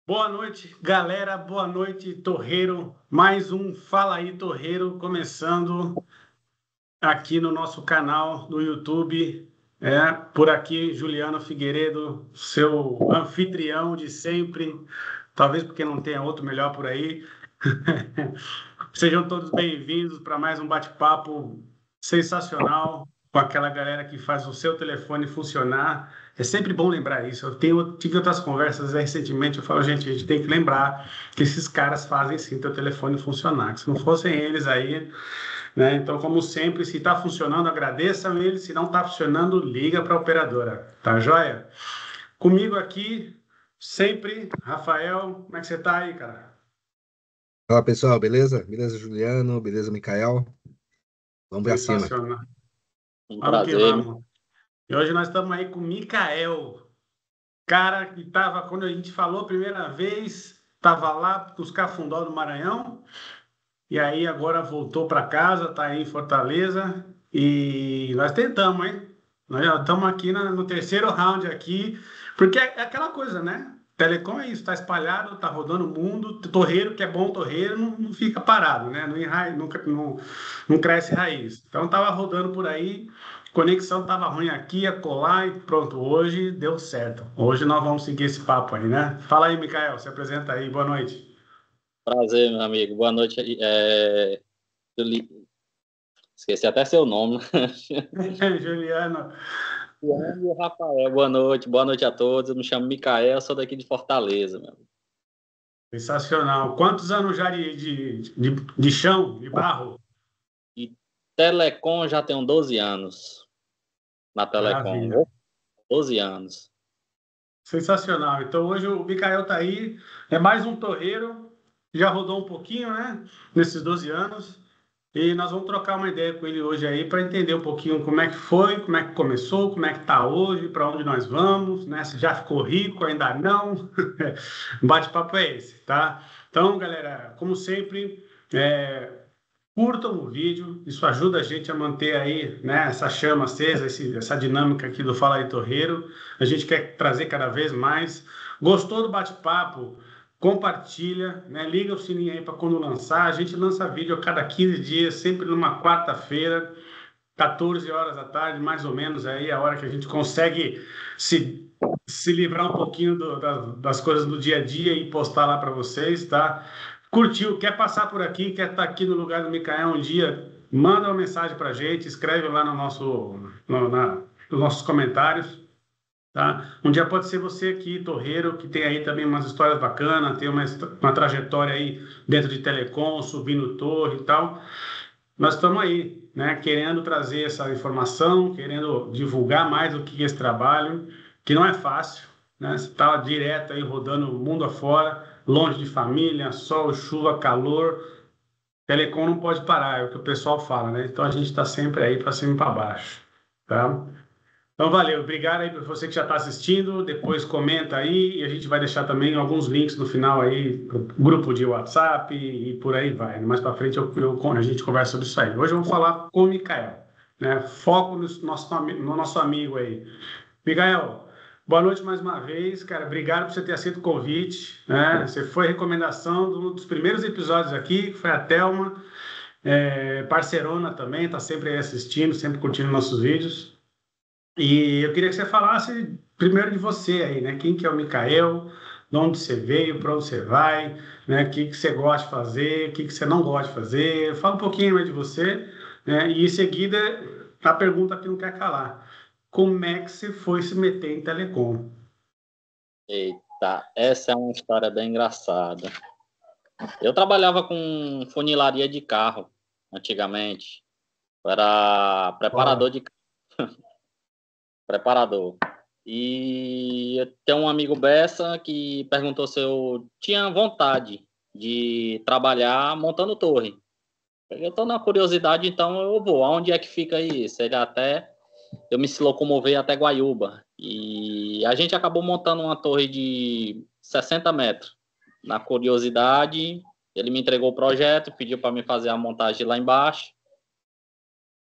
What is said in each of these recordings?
Boa noite, galera. Boa noite, Torreiro. Mais um Fala aí, Torreiro, começando aqui no nosso canal do YouTube. Por aqui, Juliano Figueiredo, seu anfitrião de sempre. Talvez porque não tenha outro melhor por aí. Sejam todos bem-vindos para mais um bate-papo sensacional com aquela galera que faz o seu telefone funcionar. É sempre bom lembrar isso. Tive outras conversas recentemente. Eu falo, gente, a gente tem que lembrar que esses caras fazem sim teu telefone funcionar. Que se não fossem eles aí, né? Então, como sempre, se está funcionando, agradeçam eles. Se não está funcionando, liga para a operadora. Tá joia? Comigo aqui, sempre, Rafael. Como é que você está aí, cara? Fala pessoal, beleza? Beleza, Juliano? Beleza, Mikael? Vamos pra cima. Sensacional. Um Vamos que prazer. vamos. E hoje nós estamos aí com o Mikael, cara que estava, quando a gente falou a primeira vez, estava lá nos Cafundó do Maranhão, e aí agora voltou para casa, está aí em Fortaleza, e nós tentamos, hein? Nós já estamos aqui no terceiro round aqui, porque é aquela coisa, né? Telecom é isso, está espalhado, está rodando o mundo, torreiro que é bom torreiro não fica parado, né? Não cresce raiz. Então estava rodando por aí, conexão estava ruim aqui, acolá e pronto, hoje deu certo. Hoje nós vamos seguir esse papo aí, né? Fala aí, Mikael, se apresenta aí, boa noite. Prazer, meu amigo. Boa noite. Esqueci até seu nome. Juliano. E o Rafael, boa noite. Boa noite a todos. Eu me chamo Mikael, sou daqui de Fortaleza, meu. Sensacional. Quantos anos já de chão, de barro? E Telecom já tenho 12 anos. Na Telecom. Maravilha. 12 anos. Sensacional. Então hoje o Mikael está aí, é mais um torreiro, já rodou um pouquinho, né? Nesses 12 anos. E nós vamos trocar uma ideia com ele hoje aí para entender um pouquinho como é que foi, como é que começou, como é que está hoje, para onde nós vamos, né? Se já ficou rico, ainda não. Bate-papo é esse, tá? Então, galera, como sempre, curtam o vídeo, isso ajuda a gente a manter aí, né, essa chama acesa, essa dinâmica aqui do Fala aí Torreiro. A gente quer trazer cada vez mais. Gostou do bate-papo? Compartilha, né? Liga o sininho aí para quando lançar. A gente lança vídeo a cada 15 dias, sempre numa quarta-feira, 14 horas da tarde, mais ou menos aí, a hora que a gente consegue se livrar um pouquinho das coisas do dia a dia e postar lá para vocês, tá? Curtiu, quer passar por aqui, quer estar aqui no lugar do Mikael um dia, manda uma mensagem para a gente, escreve lá nos nossos comentários, tá? Um dia pode ser você aqui, torreiro, que tem aí também umas histórias bacanas, tem uma trajetória aí dentro de telecom, subindo torre e tal. Nós estamos aí, né, querendo trazer essa informação, querendo divulgar mais o que é esse trabalho, que não é fácil, né? Você está direto aí rodando o mundo afora, longe de família, sol, chuva, calor. Telecom não pode parar, é o que o pessoal fala, né? Então a gente está sempre aí para cima e para baixo, tá? Então, valeu. Obrigado aí para você que já está assistindo. Depois comenta aí e a gente vai deixar também alguns links no final aí, pro grupo de WhatsApp e por aí vai. Mais para frente a gente conversa sobre isso aí. Hoje eu vou falar com o Mikael, né? Foco no nosso amigo aí. Mikael, boa noite mais uma vez, cara. Obrigado por você ter aceito o convite, né? Você foi recomendação de um dos primeiros episódios aqui, que foi a Thelma, parceirona também, está sempre aí assistindo, sempre curtindo nossos vídeos. E eu queria que você falasse primeiro de você aí, né? Quem que é o Mikael, de onde você veio, para onde você vai, né? O que que você gosta de fazer, o que que você não gosta de fazer. Fala um pouquinho mais de você, né? E em seguida, a pergunta que não quer calar. Como é que você foi se meter em telecom? Eita, essa é uma história bem engraçada. Eu trabalhava com funilaria de carro, antigamente. Eu era preparador de preparador. E eu tenho um amigo Bessa que perguntou se eu tinha vontade de trabalhar montando torre. Eu estou na curiosidade, então eu vou. Aonde é que fica isso? Eu me locomovei até Guaiúba. E a gente acabou montando uma torre de 60 metros. Na curiosidade, ele me entregou o projeto, pediu para me fazer a montagem lá embaixo.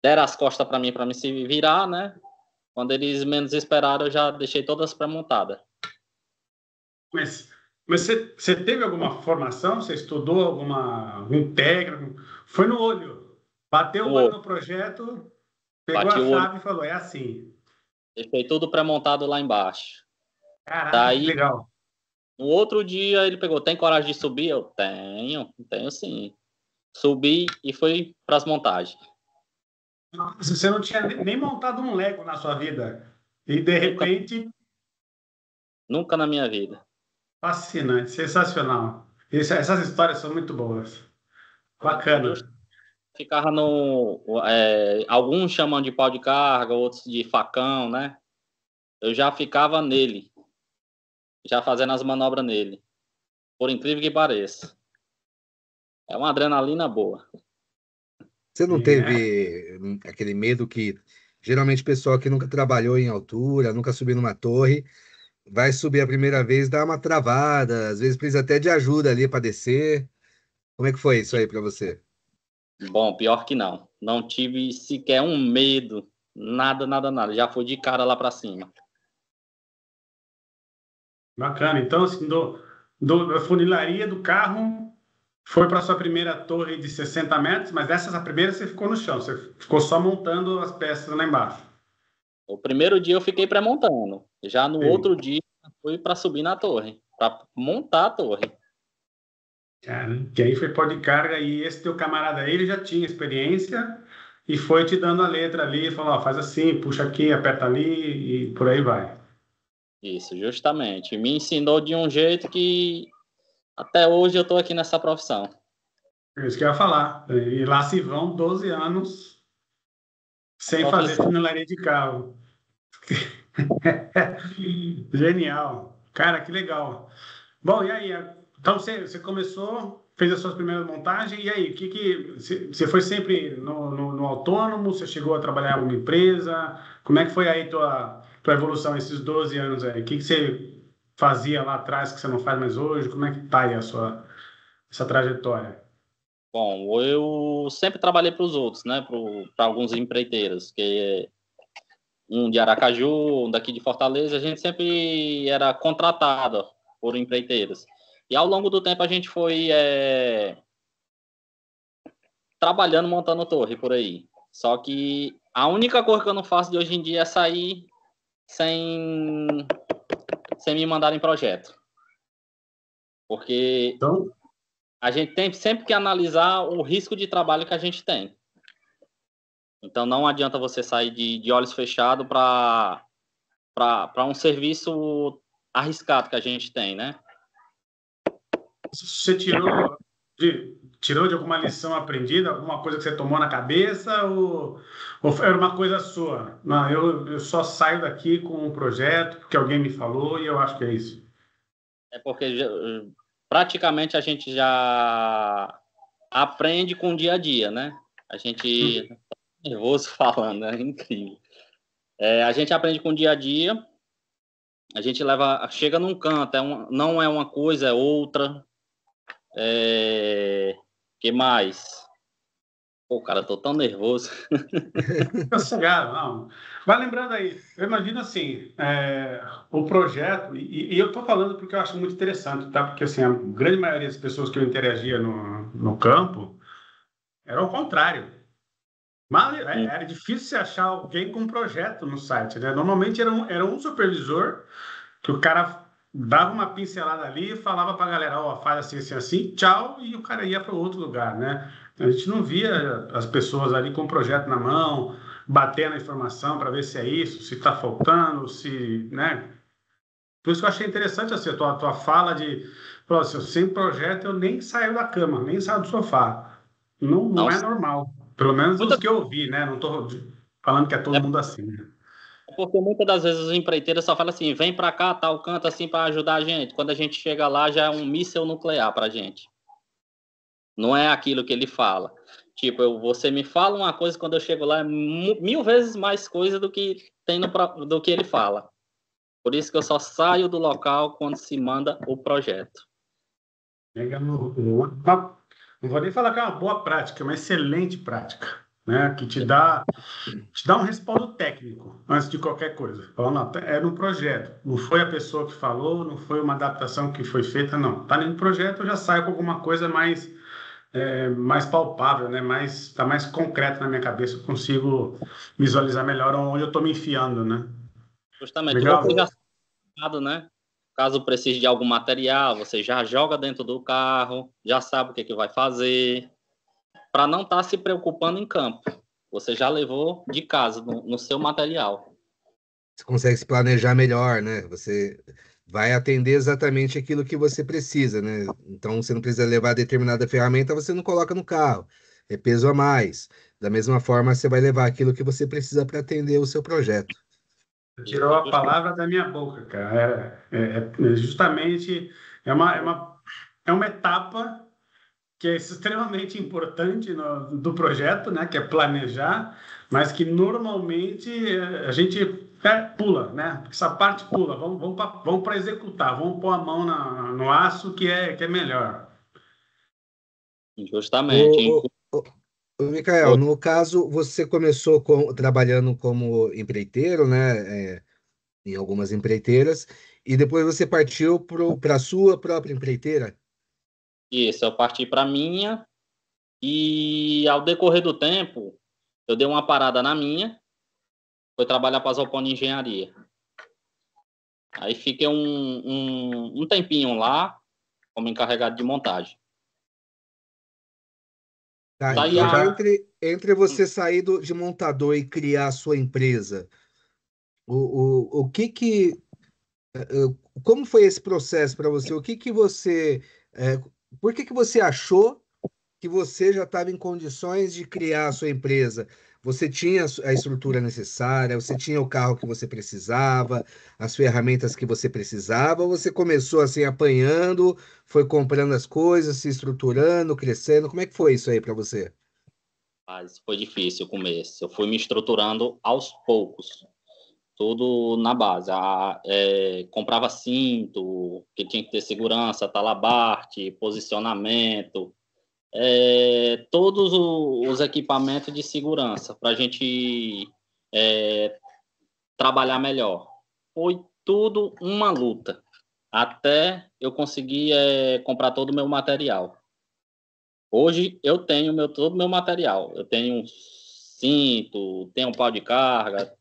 Deram as costas para mim se virar, né? Quando eles menos esperaram, eu já deixei todas pré-montadas. Mas Mas você teve alguma formação? Você estudou algum técnico? Foi no olho. Bateu o olho No, no projeto, pegou a bati o olho, chave e falou, é assim. deixei tudo pré-montado lá embaixo. Caraca, que Daí, legal. no outro dia, ele pegou, tem coragem de subir? Eu tenho sim. Subi e fui para as montagens. Você não tinha nem montado um Lego na sua vida. E, de Nunca, repente, nunca na minha vida. fascinante, sensacional. Essas histórias são muito boas. Eu Bacana. ficava no. Alguns chamam de pau de carga, outros de facão, né? Eu já ficava nele, já fazendo as manobras nele. Por incrível que pareça. É uma adrenalina boa. Você não É, teve aquele medo que geralmente o pessoal que nunca trabalhou em altura, nunca subiu numa torre, vai subir a primeira vez, dá uma travada, às vezes precisa até de ajuda ali para descer. Como é que foi isso aí para você? Bom, pior que não. Não tive sequer um medo. Nada, nada, nada. Já fui de cara lá pra cima. bacana. Então, assim, da funilaria do carro, foi para sua primeira torre de 60 metros, mas essa primeira você ficou no chão, você ficou só montando as peças lá embaixo. O primeiro dia eu fiquei pré-montando. Já no Sim. outro dia fui para subir na torre, para montar a torre. Cara, que aí foi pó de carga e esse teu camarada aí, ele já tinha experiência e foi te dando a letra ali, falou, ó, faz assim, puxa aqui, aperta ali e por aí vai. Isso, justamente. Me ensinou de um jeito que até hoje eu estou aqui nessa profissão. É isso que eu ia falar. E lá se vão 12 anos A sem fazer profissão. funilaria de carro. Genial. Cara, que legal. Bom, e aí? Então você começou, fez as suas primeiras montagens, e aí? Você foi sempre no autônomo? Você chegou a trabalhar em alguma empresa? Como é que foi aí tua evolução esses 12 anos aí? O que você fazia lá atrás que você não faz mais hoje? Como é que tá aí essa trajetória? Bom, eu sempre trabalhei para os outros, né? Para alguns empreiteiros, que um de Aracaju, um daqui de Fortaleza, a gente sempre era contratado por empreiteiros. E ao longo do tempo a gente foi trabalhando, montando torre por aí. Só que a única coisa que eu não faço de hoje em dia é sair sem, sem me mandar em projeto. Porque Então, a gente tem sempre que analisar o risco de trabalho que a gente tem. Então não adianta você sair de olhos fechados para um serviço arriscado que a gente tem, né? você tirou de alguma lição aprendida, alguma coisa que você tomou na cabeça, ou era uma coisa sua? Não, eu só saio daqui com um projeto porque alguém me falou e eu acho que é isso. É porque praticamente a gente já aprende com o dia a dia, né? A gente nervoso falando, é incrível. A gente aprende com o dia a dia, a gente chega num canto, não é uma coisa, é outra. Que mais? Pô, cara, eu tô tão nervoso. Fica sossegado, não. Vai lembrando aí, eu imagino assim, o projeto, e eu estou falando porque eu acho muito interessante, tá? Porque assim, a grande maioria das pessoas que eu interagia no campo era o contrário. Mas era difícil você achar alguém com projeto no site, né? Normalmente era um supervisor que o cara dava uma pincelada ali e falava para a galera, ó, faz assim, assim, assim, tchau, e o cara ia para outro lugar, né? A gente não via as pessoas ali com o projeto na mão, batendo a informação para ver se é isso, se está faltando, se, né? Por isso que eu achei interessante assim, a tua fala de, pô, se eu sem projeto eu nem saio da cama, nem saio do sofá. Não, Não, não é normal. Pelo menos os muita, que eu vi, né? Não estou falando que é todo é mundo assim, né? porque muitas das vezes os empreiteiros só falam assim, vem pra cá, tal canto assim para ajudar a gente. Quando a gente chega lá já é um míssil nuclear pra gente. Não é aquilo que ele fala. Tipo, você me fala uma coisa, quando eu chego lá é mil vezes mais coisa do que tem do que ele fala. Por isso que eu só saio do local quando se manda o projeto. Não vou nem falar que é uma boa prática, é uma excelente prática. né? Que te dá um respaldo técnico antes de qualquer coisa. Fala, não, era um projeto, não foi a pessoa que falou, não foi uma adaptação que foi feita, não. Tá no projeto, eu já saio com alguma coisa mais palpável, né? Tá mais concreto na minha cabeça, eu consigo visualizar melhor onde eu estou me enfiando, né? Justamente, Legal? você já sabe, né? Caso precise de algum material, você já joga dentro do carro, já sabe o que vai fazer, para não estar se preocupando em campo. Você já levou de casa no seu material. Você consegue se planejar melhor, né? Você vai atender exatamente aquilo que você precisa, né? Então, você não precisa levar determinada ferramenta, você não coloca no carro. É peso a mais. Da mesma forma, você vai levar aquilo que você precisa para atender o seu projeto. Tirou a palavra da minha boca, cara. Justamente é uma etapa que é extremamente importante do projeto, né? Que é planejar, mas que normalmente a gente pula, né? Essa parte pula. Vamos para executar, vamos pôr a mão no aço que é melhor. Justamente. Ô, Micael, no caso, você começou trabalhando como empreiteiro, né? Em algumas empreiteiras, e depois você partiu para a sua própria empreiteira? Isso, eu parti para minha e ao decorrer do tempo, eu dei uma parada na minha, fui trabalhar para a Zoponi Engenharia. Aí fiquei um tempinho lá como encarregado de montagem. Tá, Daí Eu já entre você sair de montador e criar a sua empresa, o que que, como foi esse processo para você? O que que você, é, por que você achou que você já estava em condições de criar a sua empresa? Você tinha a estrutura necessária, você tinha o carro que você precisava, as ferramentas que você precisava, ou você começou assim apanhando, foi comprando as coisas, se estruturando, crescendo? Como é que foi isso aí para você? Mas foi difícil o começo. Eu fui me estruturando aos poucos, tudo na base. Comprava cinto, que tinha que ter segurança, talabarte, posicionamento, todos os equipamentos de segurança para a gente trabalhar melhor. Foi tudo uma luta, até eu conseguir comprar todo o meu material. Hoje eu tenho todo o meu material. Eu tenho um cinto, tenho um pau de carga,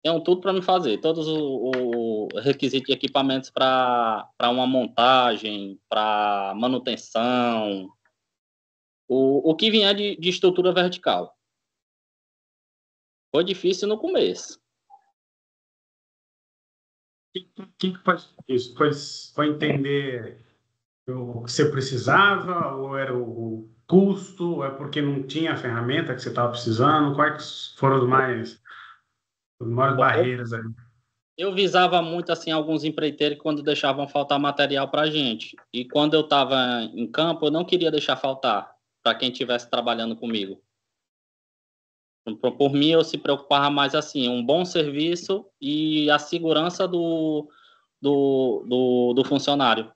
tenho tudo para me fazer. Todos os requisitos de equipamentos para uma montagem, para manutenção, o que vier de estrutura vertical. Foi difícil no começo. que foi isso? Foi entender o que você precisava, ou era o custo, ou é porque não tinha a ferramenta que você estava precisando? Quais foram as maiores Bom, barreiras aí? eu visava muito assim alguns empreiteiros quando deixavam faltar material para a gente. E quando eu estava em campo, eu não queria deixar faltar para quem estivesse trabalhando comigo. Por mim, eu se preocupava mais assim, um bom serviço e a segurança do funcionário.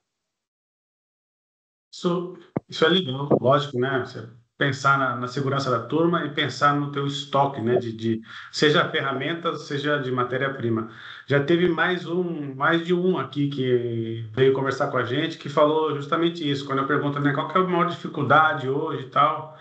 Isso é legal, lógico, né? Você pensar na segurança da turma e pensar no teu estoque, né? Seja ferramentas, seja de matéria-prima. Já teve mais de um aqui que veio conversar com a gente que falou justamente isso. Quando eu pergunto, né, qual que é a maior dificuldade hoje e tal,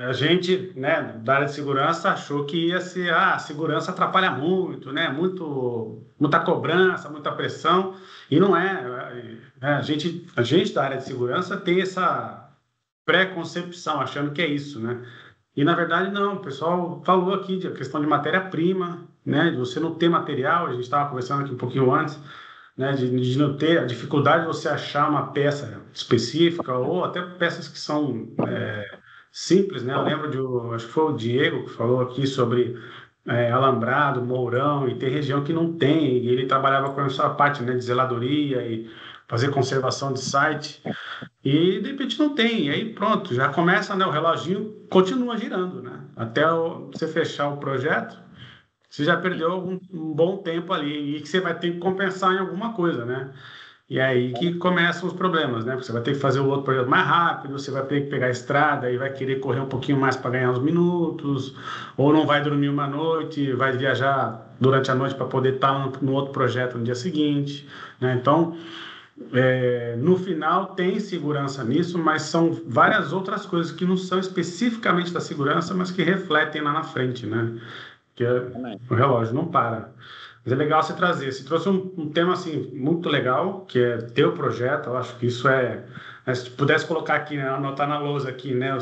a gente, né, da área de segurança achou que ia ser, a segurança atrapalha muito, né, muita cobrança, muita pressão, e não é. A gente da área de segurança tem essa pré-concepção, achando que é isso, né? E na verdade não, o pessoal falou aqui de a questão de matéria-prima, né, de você não ter material, a gente estava conversando aqui um pouquinho antes, né, de não ter a dificuldade de você achar uma peça específica ou até peças que são simples, né? Eu lembro acho que foi o Diego que falou aqui sobre alambrado, mourão, e tem região que não tem, e ele trabalhava com essa parte, né, de zeladoria e fazer conservação de site, e de repente não tem, e aí pronto, já começa, né, o reloginho continua girando, né? Até você fechar o projeto, você já perdeu um bom tempo ali, e que você vai ter que compensar em alguma coisa, né? E é aí que começam os problemas, né? Você vai ter que fazer o outro projeto mais rápido, você vai ter que pegar a estrada e vai querer correr um pouquinho mais para ganhar uns minutos, ou não vai dormir uma noite, vai viajar durante a noite para poder estar no outro projeto no dia seguinte, né? Então, no final tem segurança nisso, mas são várias outras coisas que não são especificamente da segurança, mas que refletem lá na frente, né? Que Também. o relógio não para. Mas é legal você trazer. Você trouxe um tema assim muito legal, que é teu projeto. Eu acho que isso né, se pudesse colocar aqui, né, anotar na lousa aqui, né,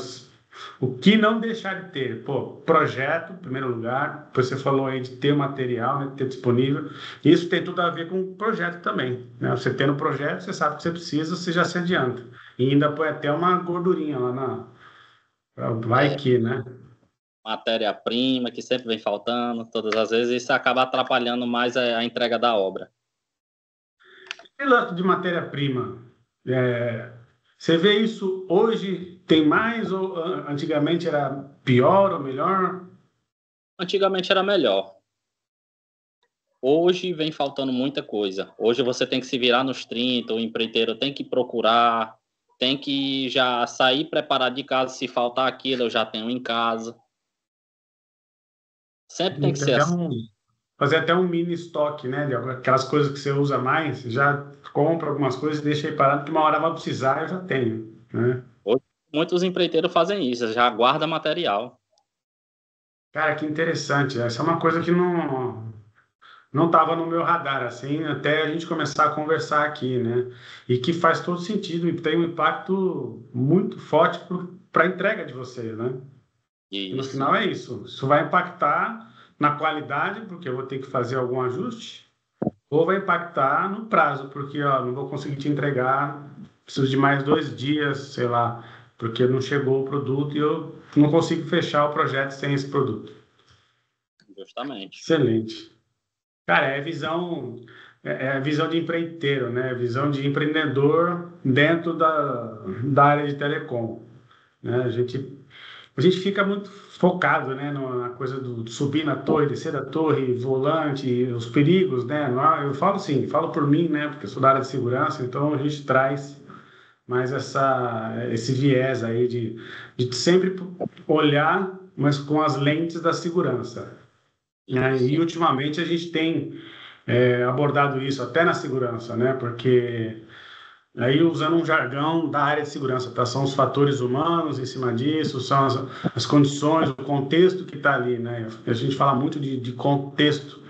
o que não deixar de ter. Pô, projeto, em primeiro lugar. Depois você falou aí de ter material, né, ter disponível. Isso tem tudo a ver com o projeto também, né? Você tendo o projeto, você sabe o que você precisa, você já se adianta. E ainda põe até uma gordurinha lá na. Vai É, que, né? matéria-prima que sempre vem faltando, todas as vezes, isso acaba atrapalhando mais a entrega da obra. Piloto de matéria-prima, você vê isso hoje, tem mais ou antigamente era pior ou melhor? Antigamente era melhor. Hoje vem faltando muita coisa. Hoje você tem que se virar nos 30, o empreiteiro tem que procurar, tem que já sair preparado de casa. Se faltar aquilo, eu já tenho em casa. Sempre tem que Tem ser até assim. fazer até um mini estoque, né? De aquelas coisas que você usa mais, já compra algumas coisas e deixa aí parado, que uma hora vai precisar, eu já tenho, né? Hoje, muitos empreiteiros fazem isso, já guarda material. Cara, que interessante. Essa é uma coisa que não estava no meu radar, assim, até a gente começar a conversar aqui, né? E que faz todo sentido e tem um impacto muito forte para a entrega de você, né? E no Isso, final é isso. Isso vai impactar na qualidade, porque eu vou ter que fazer algum ajuste, ou vai impactar no prazo, porque ó, não vou conseguir te entregar, preciso de mais 2 dias, sei lá, porque não chegou o produto e eu não consigo fechar o projeto sem esse produto. justamente. Excelente. Cara, é a visão de empreiteiro, né? Visão de empreendedor dentro da área de telecom, né? A gente fica muito focado, né, na coisa do subir na torre, descer da torre, volante, os perigos, né? Eu falo sim, falo por mim, né, porque eu sou da área de segurança, então a gente traz mais esse viés aí de sempre olhar, mas com as lentes da segurança, né? E Sim, ultimamente a gente tem abordado isso até na segurança, né? Porque aí, usando um jargão da área de segurança, tá? São os fatores humanos em cima disso, são as condições, o contexto que está ali, né? A gente fala muito de contexto,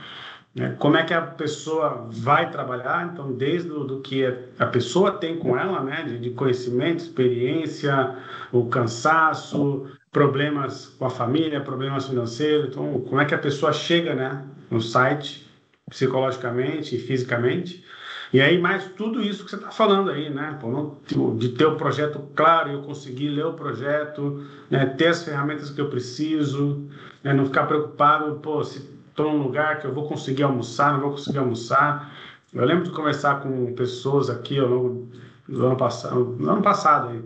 né? Como é que a pessoa vai trabalhar, então, desde do que a pessoa tem com ela, né? De conhecimento, experiência, o cansaço, problemas com a família, problemas financeiros, então, como é que a pessoa chega, né? No site, psicologicamente e fisicamente. E aí, mais tudo isso que você está falando aí, né? Pô, de ter o projeto claro, eu conseguir ler o projeto, né? Ter as ferramentas que eu preciso, né? Não ficar preocupado, pô, se estou num lugar que eu vou conseguir almoçar, não vou conseguir almoçar. Eu lembro de conversar com pessoas aqui ao longo do ano passado aí,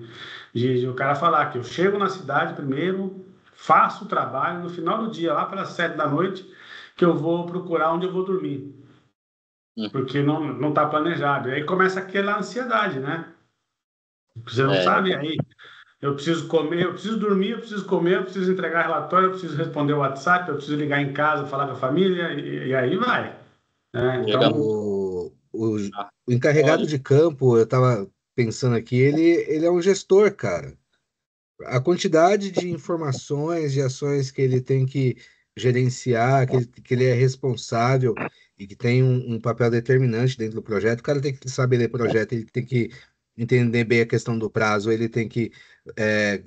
de o cara falar que eu chego na cidade primeiro, faço o trabalho, no final do dia, lá pelas 7 da noite, que eu vou procurar onde eu vou dormir porque não está planejado. E aí começa aquela ansiedade, né? Você não é, sabe, aí eu preciso comer, eu preciso dormir, eu preciso comer, eu preciso entregar relatório, eu preciso responder o WhatsApp, eu preciso ligar em casa, falar com a família, e aí vai, né? chega Então, O encarregado olha, de campo, eu estava pensando aqui, ele é um gestor, cara. A quantidade de informações, de ações que ele tem que gerenciar, que ele é responsável e que tem um papel determinante dentro do projeto, o cara tem que saber ler projeto, ele tem que entender bem a questão do prazo, ele tem que é,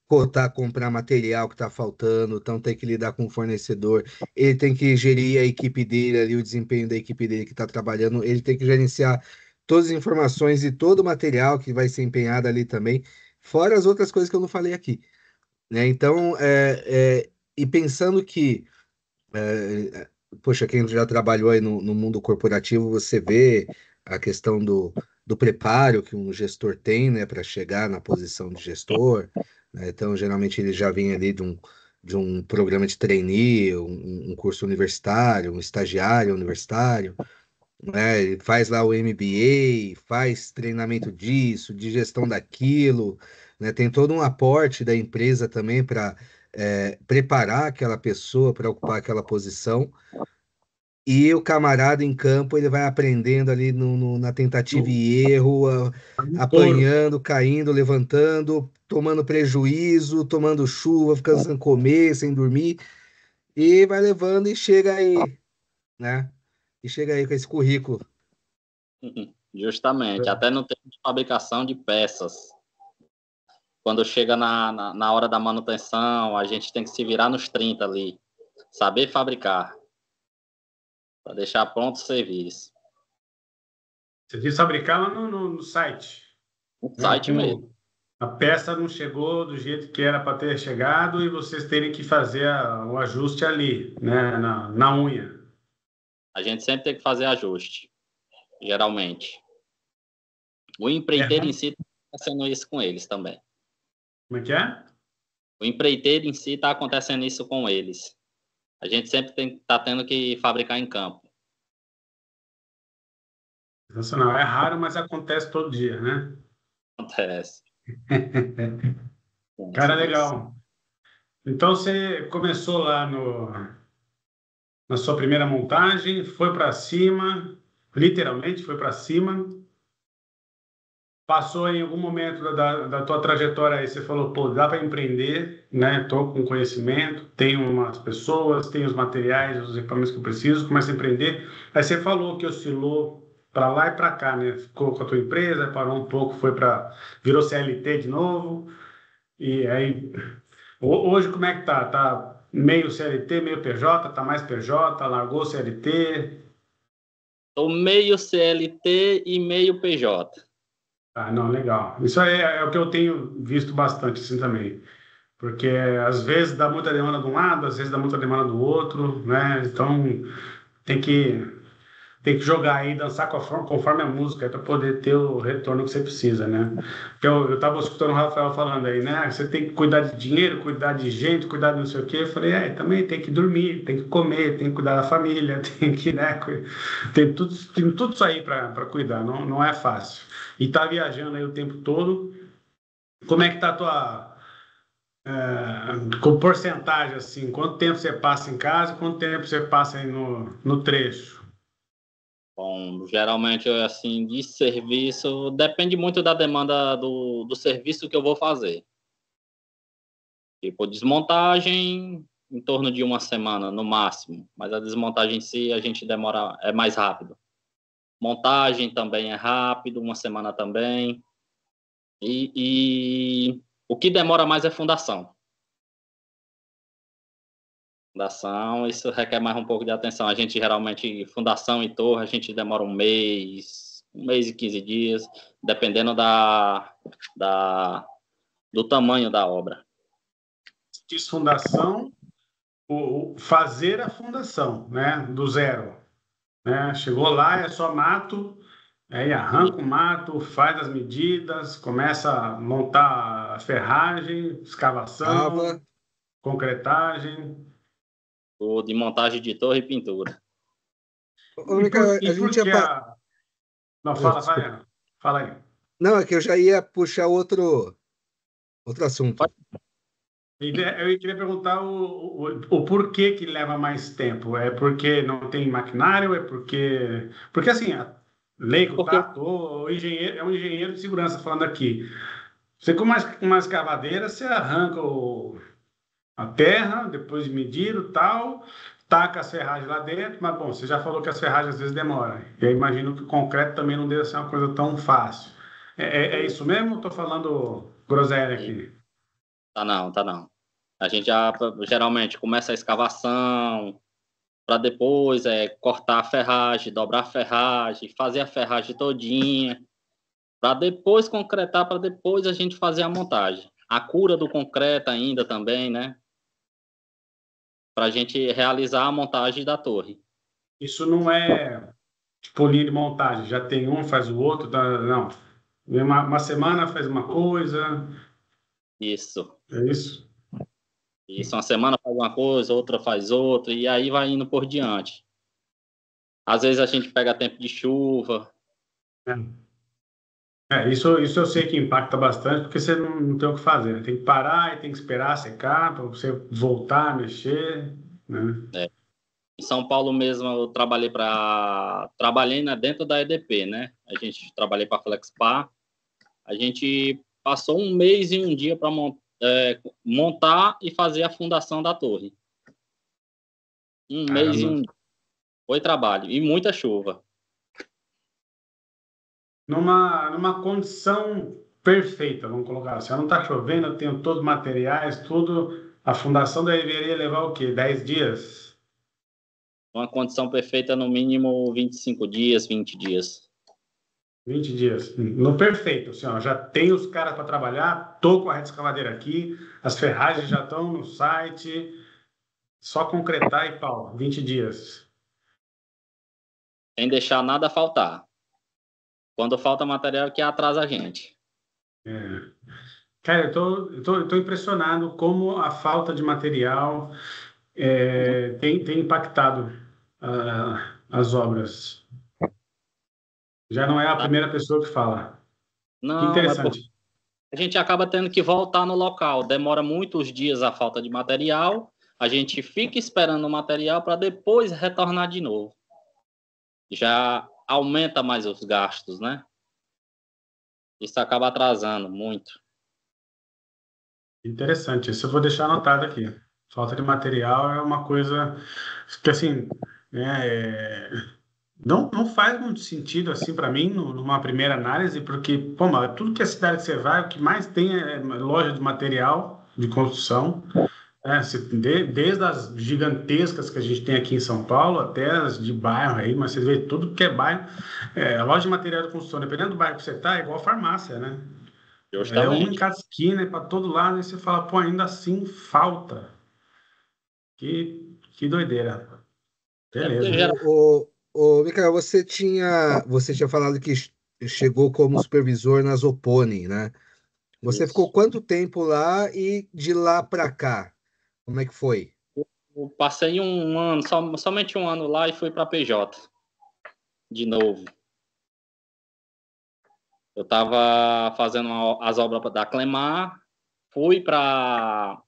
cotar, comprar material que está faltando, então tem que lidar com o fornecedor, ele tem que gerir a equipe dele ali, o desempenho da equipe dele que está trabalhando, ele tem que gerenciar todas as informações e todo o material que vai ser empenhado ali também, fora as outras coisas que eu não falei aqui, né? Então, e pensando que, poxa, quem já trabalhou aí no mundo corporativo, você vê a questão do preparo que um gestor tem, né, para chegar na posição de gestor, né? Então, geralmente ele já vem ali de um programa de trainee, um curso universitário, um estagiário universitário. né? Ele faz lá o MBA, faz treinamento disso, de gestão daquilo, né? Tem todo um aporte da empresa também para preparar aquela pessoa para ocupar aquela posição. E o camarada em campo, ele vai aprendendo ali na tentativa No, e erro, no couro. apanhando, caindo, levantando, tomando prejuízo, tomando chuva, ficando sem comer, sem dormir, e vai levando e chega aí, né? E chega aí com esse currículo. Justamente, até no tempo de fabricação de peças. Quando chega na hora da manutenção, a gente tem que se virar nos 30 ali. Saber fabricar, para deixar pronto o serviço. Você diz fabricar lá no site, No né? site mesmo. A peça não chegou do jeito que era para ter chegado e vocês terem que fazer o ajuste ali, né? Na unha. A gente sempre tem que fazer ajuste, geralmente. O É empreiteiro em ruim. si está acontecendo isso com eles também. Como é que é? O empreiteiro em si está acontecendo isso com eles. A gente sempre está tendo que fabricar em campo. Sensacional. É raro, mas acontece todo dia, né? Acontece. Cara, Acontece isso. legal. Então você começou lá na sua primeira montagem, foi para cima, literalmente foi para cima. Passou em algum momento da tua trajetória aí, você falou, pô, dá para empreender, né? Estou com conhecimento, tenho umas pessoas, tenho os materiais, os equipamentos que eu preciso, começa a empreender. Aí você falou que oscilou para lá e para cá, né? Ficou com a tua empresa, parou um pouco, virou CLT de novo. E aí, hoje como é que tá? Tá meio CLT, meio PJ, tá mais PJ, largou o CLT? Estou meio CLT e meio PJ. Ah, não, legal. Isso aí é o que eu tenho visto bastante assim também. Porque às vezes dá muita demanda de um lado, às vezes dá muita demanda do outro, né? Então tem que, tem que jogar aí, dançar conforme a música para poder ter o retorno que você precisa, né? Porque eu estava escutando o Rafael falando aí, né? Você tem que cuidar de dinheiro, cuidar de gente, cuidar de não sei o quê. Eu falei, também tem que dormir, tem que comer, tem que cuidar da família, tem que, né? Tem tudo isso aí para cuidar, não é fácil. E tá viajando aí o tempo todo. Como é que tá a tua com porcentagem, assim, quanto tempo você passa em casa, quanto tempo você passa aí no trecho? Bom, geralmente, assim, de serviço, depende muito da demanda do serviço que eu vou fazer. Tipo, desmontagem, em torno de uma semana, no máximo. Mas a desmontagem em si, a gente demora, é mais rápido. Montagem também é rápido, uma semana também. E o que demora mais é fundação. Fundação, isso requer mais um pouco de atenção. A gente, geralmente, fundação e torre, a gente demora um mês e 15 dias, dependendo do tamanho da obra. Diz fundação, fazer a fundação, né, do zero, né? Chegou lá, é só mato, aí E arranca o mato, faz as medidas, começa a montar a ferragem, Tava. escavação, concretagem. o de montagem de torre e pintura. Ô, E por, Micael, e a por gente ia. que a... Não, fala, Desculpa. Fabiano. Fala aí. Não, é que eu já ia puxar outro assunto. Eu queria perguntar o porquê que leva mais tempo. É porque não tem maquinário? É porque... Porque, assim, leigo, Porque tá? O engenheiro, é um engenheiro de segurança falando aqui. Você com uma escavadeira, você arranca a terra, depois de medido e tal, taca as ferragens lá dentro, mas, bom, você já falou que as ferragens às vezes demoram. E eu imagino que o concreto também não deve ser uma coisa tão fácil. É isso mesmo ou estou falando groselha aqui? tá não, tá não. A gente já geralmente começa a escavação para depois cortar a ferragem, dobrar a ferragem, fazer a ferragem todinha, para depois concretar, para depois a gente fazer a montagem. A cura do concreto ainda também, né? Para a gente realizar a montagem da torre. Isso não é tipo linha de montagem, já tem um, faz o outro, não. Uma semana faz uma coisa, Isso. é isso? Isso, uma semana faz uma coisa, outra faz outra, e aí vai indo por diante. Às vezes a gente pega tempo de chuva. Isso eu sei que impacta bastante, porque você não tem o que fazer, né? Tem que parar e tem que esperar secar para você voltar a mexer, né? É. Em São Paulo mesmo eu trabalhei dentro da EDP, né? Trabalhei para a Flexpar. A gente passou um mês e um dia para montar e fazer a fundação da torre. Um mês e Caramba. um dia. Foi trabalho e muita chuva. Numa condição perfeita, vamos colocar assim. Não está chovendo, eu tenho todos os materiais, tudo. A fundação deveria levar o quê? 10 dias? Uma condição perfeita, no mínimo 25 dias, 20 dias. 20 dias. No perfeito, assim, ó, já tem os caras para trabalhar, tô com a rede escavadeira aqui, as ferragens já estão no site, só concretar e pau, 20 dias. Sem deixar nada faltar. Quando falta material, é que atrasa a gente. É. Cara, eu tô impressionado como a falta de material tem impactado as obras. Já não é a primeira pessoa que fala. Que Não, é porque interessante. a gente acaba tendo que voltar no local. Demora muitos dias a falta de material. A gente fica esperando o material para depois retornar de novo. Já aumenta mais os gastos, né? Isso acaba atrasando muito. Interessante. Isso eu vou deixar anotado aqui. Falta de material é uma coisa que, assim, né, não faz muito sentido, assim, para mim, numa primeira análise, porque, pô, mano, tudo que é cidade que você vai, o que mais tem é loja de material de construção. Desde as gigantescas que a gente tem aqui em São Paulo até as de bairro aí, mas você vê tudo que é bairro. A loja de material de construção, dependendo do bairro que você está, é igual farmácia, né? É um em Justamente. cada esquina, é para todo lado, e você fala, pô, ainda assim falta. Que doideira. É porque Beleza. Micael, você tinha falado que chegou como supervisor na Zoponi, né? Você ficou Isso. quanto tempo lá e de lá para cá? Como é que foi? Eu passei um ano, somente um ano lá e fui para PJ de novo. Eu estava fazendo as obras da Clemar, fui para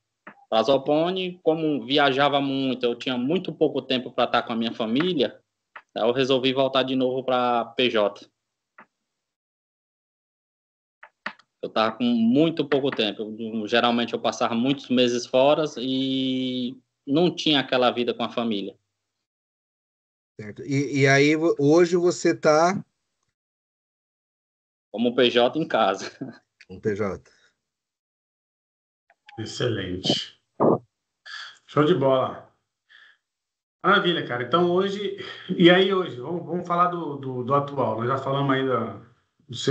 Zoponi, como viajava muito, eu tinha muito pouco tempo para estar com a minha família, aí eu resolvi voltar de novo para PJ. Eu estava com muito pouco tempo. Geralmente eu passava muitos meses fora e não tinha aquela vida com a família. Certo. E aí, hoje você está Como PJ em casa. com PJ. Excelente. Show de bola. Maravilha, cara. Então hoje. E aí hoje? Vamos falar do atual. Nós já falamos aí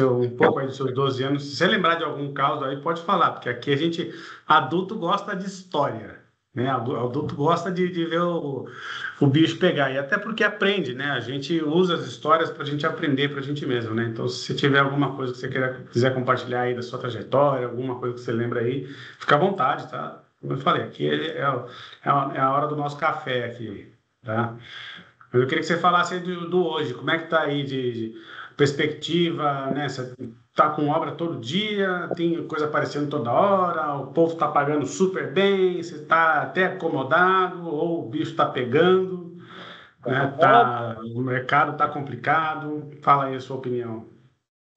um pouco aí dos seus 12 anos. Se você lembrar de algum caso aí, pode falar, porque aqui a gente, adulto, gosta de história. Né? Adulto gosta de ver o bicho pegar. E até porque aprende, né? A gente usa as histórias para a gente aprender para a gente mesmo, né? Então, se tiver alguma coisa que você quiser compartilhar aí da sua trajetória, alguma coisa que você lembra aí, fica à vontade, tá? Como eu falei, aqui é a hora do nosso café aqui. Tá? Mas eu queria que você falasse aí do hoje, como é que tá aí de perspectiva, né? Você tá com obra todo dia, tem coisa aparecendo toda hora, o povo tá pagando super bem, você tá até acomodado, ou o bicho tá pegando, né? O mercado tá complicado. Fala aí a sua opinião.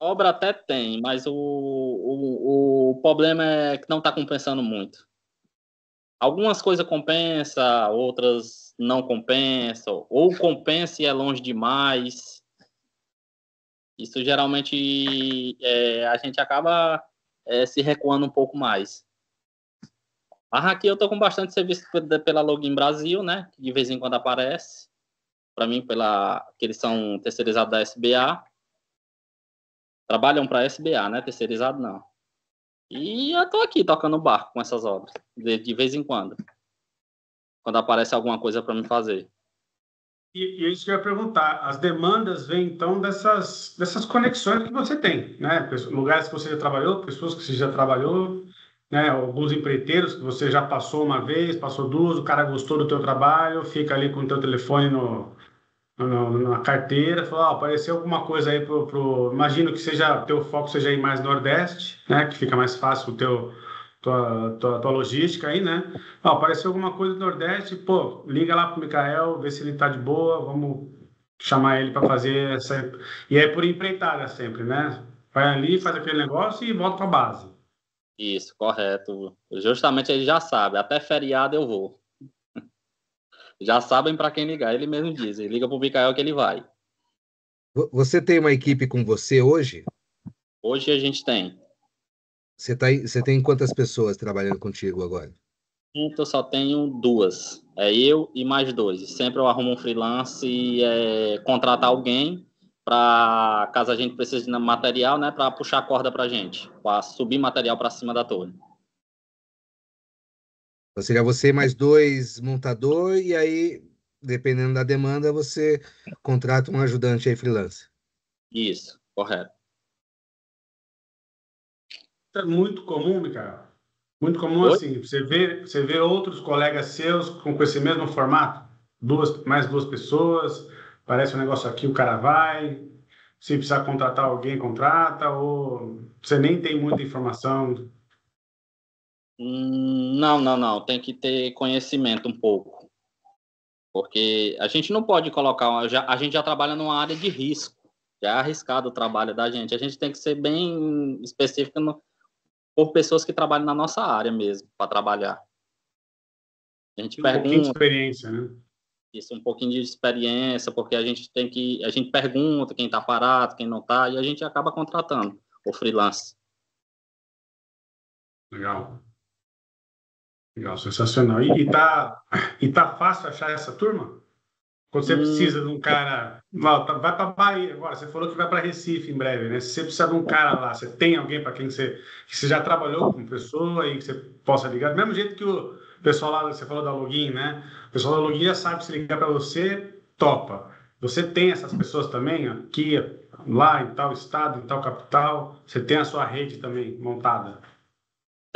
Obra até tem, mas o problema é que não está compensando muito. Algumas coisas compensa, outras não compensam, ou compensa e é longe demais. Isso geralmente a gente acaba se recuando um pouco mais. Mas aqui eu estou com bastante serviço pela Login Brasil, né? Que de vez em quando aparece. Para mim, que eles são terceirizados da SBA. Trabalham para a SBA, né? Terceirizado não. E eu tô aqui tocando barco com essas obras, de vez em quando aparece alguma coisa para me fazer. E é isso que eu ia perguntar. As demandas vêm, então, dessas conexões que você tem, né? Lugares que você já trabalhou, pessoas que você já trabalhou, né? Alguns empreiteiros que você já passou uma vez, passou duas, o cara gostou do teu trabalho, fica ali com o teu telefone na carteira, falou, apareceu alguma coisa aí imagino que teu foco seja aí mais Nordeste, né? Que fica mais fácil tua logística aí, né? Apareceu alguma coisa do Nordeste, pô, liga lá pro Mikael, vê se ele tá de boa, vamos chamar ele para fazer essa. E é por empreitada sempre, né? Vai ali, faz aquele negócio e volta para base. Isso, correto. Justamente ele já sabe, até feriado eu vou. Já sabem para quem ligar, ele mesmo diz. Ele liga pro Mikael que ele vai. Você tem uma equipe com você hoje? Hoje a gente tem. Você tem quantas pessoas trabalhando contigo agora? Eu só tenho 2. É eu e mais 2. Sempre eu arrumo um freelance e contratar alguém para, caso a gente precise de material, né, para puxar a corda para a gente, para subir material para cima da torre. Ou seja, você mais dois montador e aí, dependendo da demanda, você contrata um ajudante aí freelance. Isso, correto. Isso é muito comum, Mikael. Muito comum Oi? assim. Você vê outros colegas seus com esse mesmo formato? Mais duas pessoas, parece um negócio aqui, o cara vai. Se precisar contratar alguém, contrata, ou você nem tem muita informação. Não, não, não. Tem que ter conhecimento um pouco. Porque a gente não pode colocar. A gente já trabalha numa área de risco. Já é arriscado o trabalho da gente. A gente tem que ser bem específico por pessoas que trabalham na nossa área mesmo, para trabalhar. A gente Um pouquinho de pergunta experiência, né? isso, um pouquinho de experiência, porque a gente pergunta quem está parado, quem não está, e a gente acaba contratando o freelance. Legal. Legal, sensacional. E tá fácil achar essa turma? Quando você precisa de um cara. Vai para Bahia agora, você falou que vai para Recife em breve, né? Se você precisa de um cara lá, você tem alguém para que você já trabalhou com pessoa e que você possa ligar? Do mesmo jeito que o pessoal lá, você falou da Login, né? O pessoal da Login já sabe que se ligar para você, topa. Você tem essas pessoas também, aqui, lá em tal estado, em tal capital, você tem a sua rede também montada.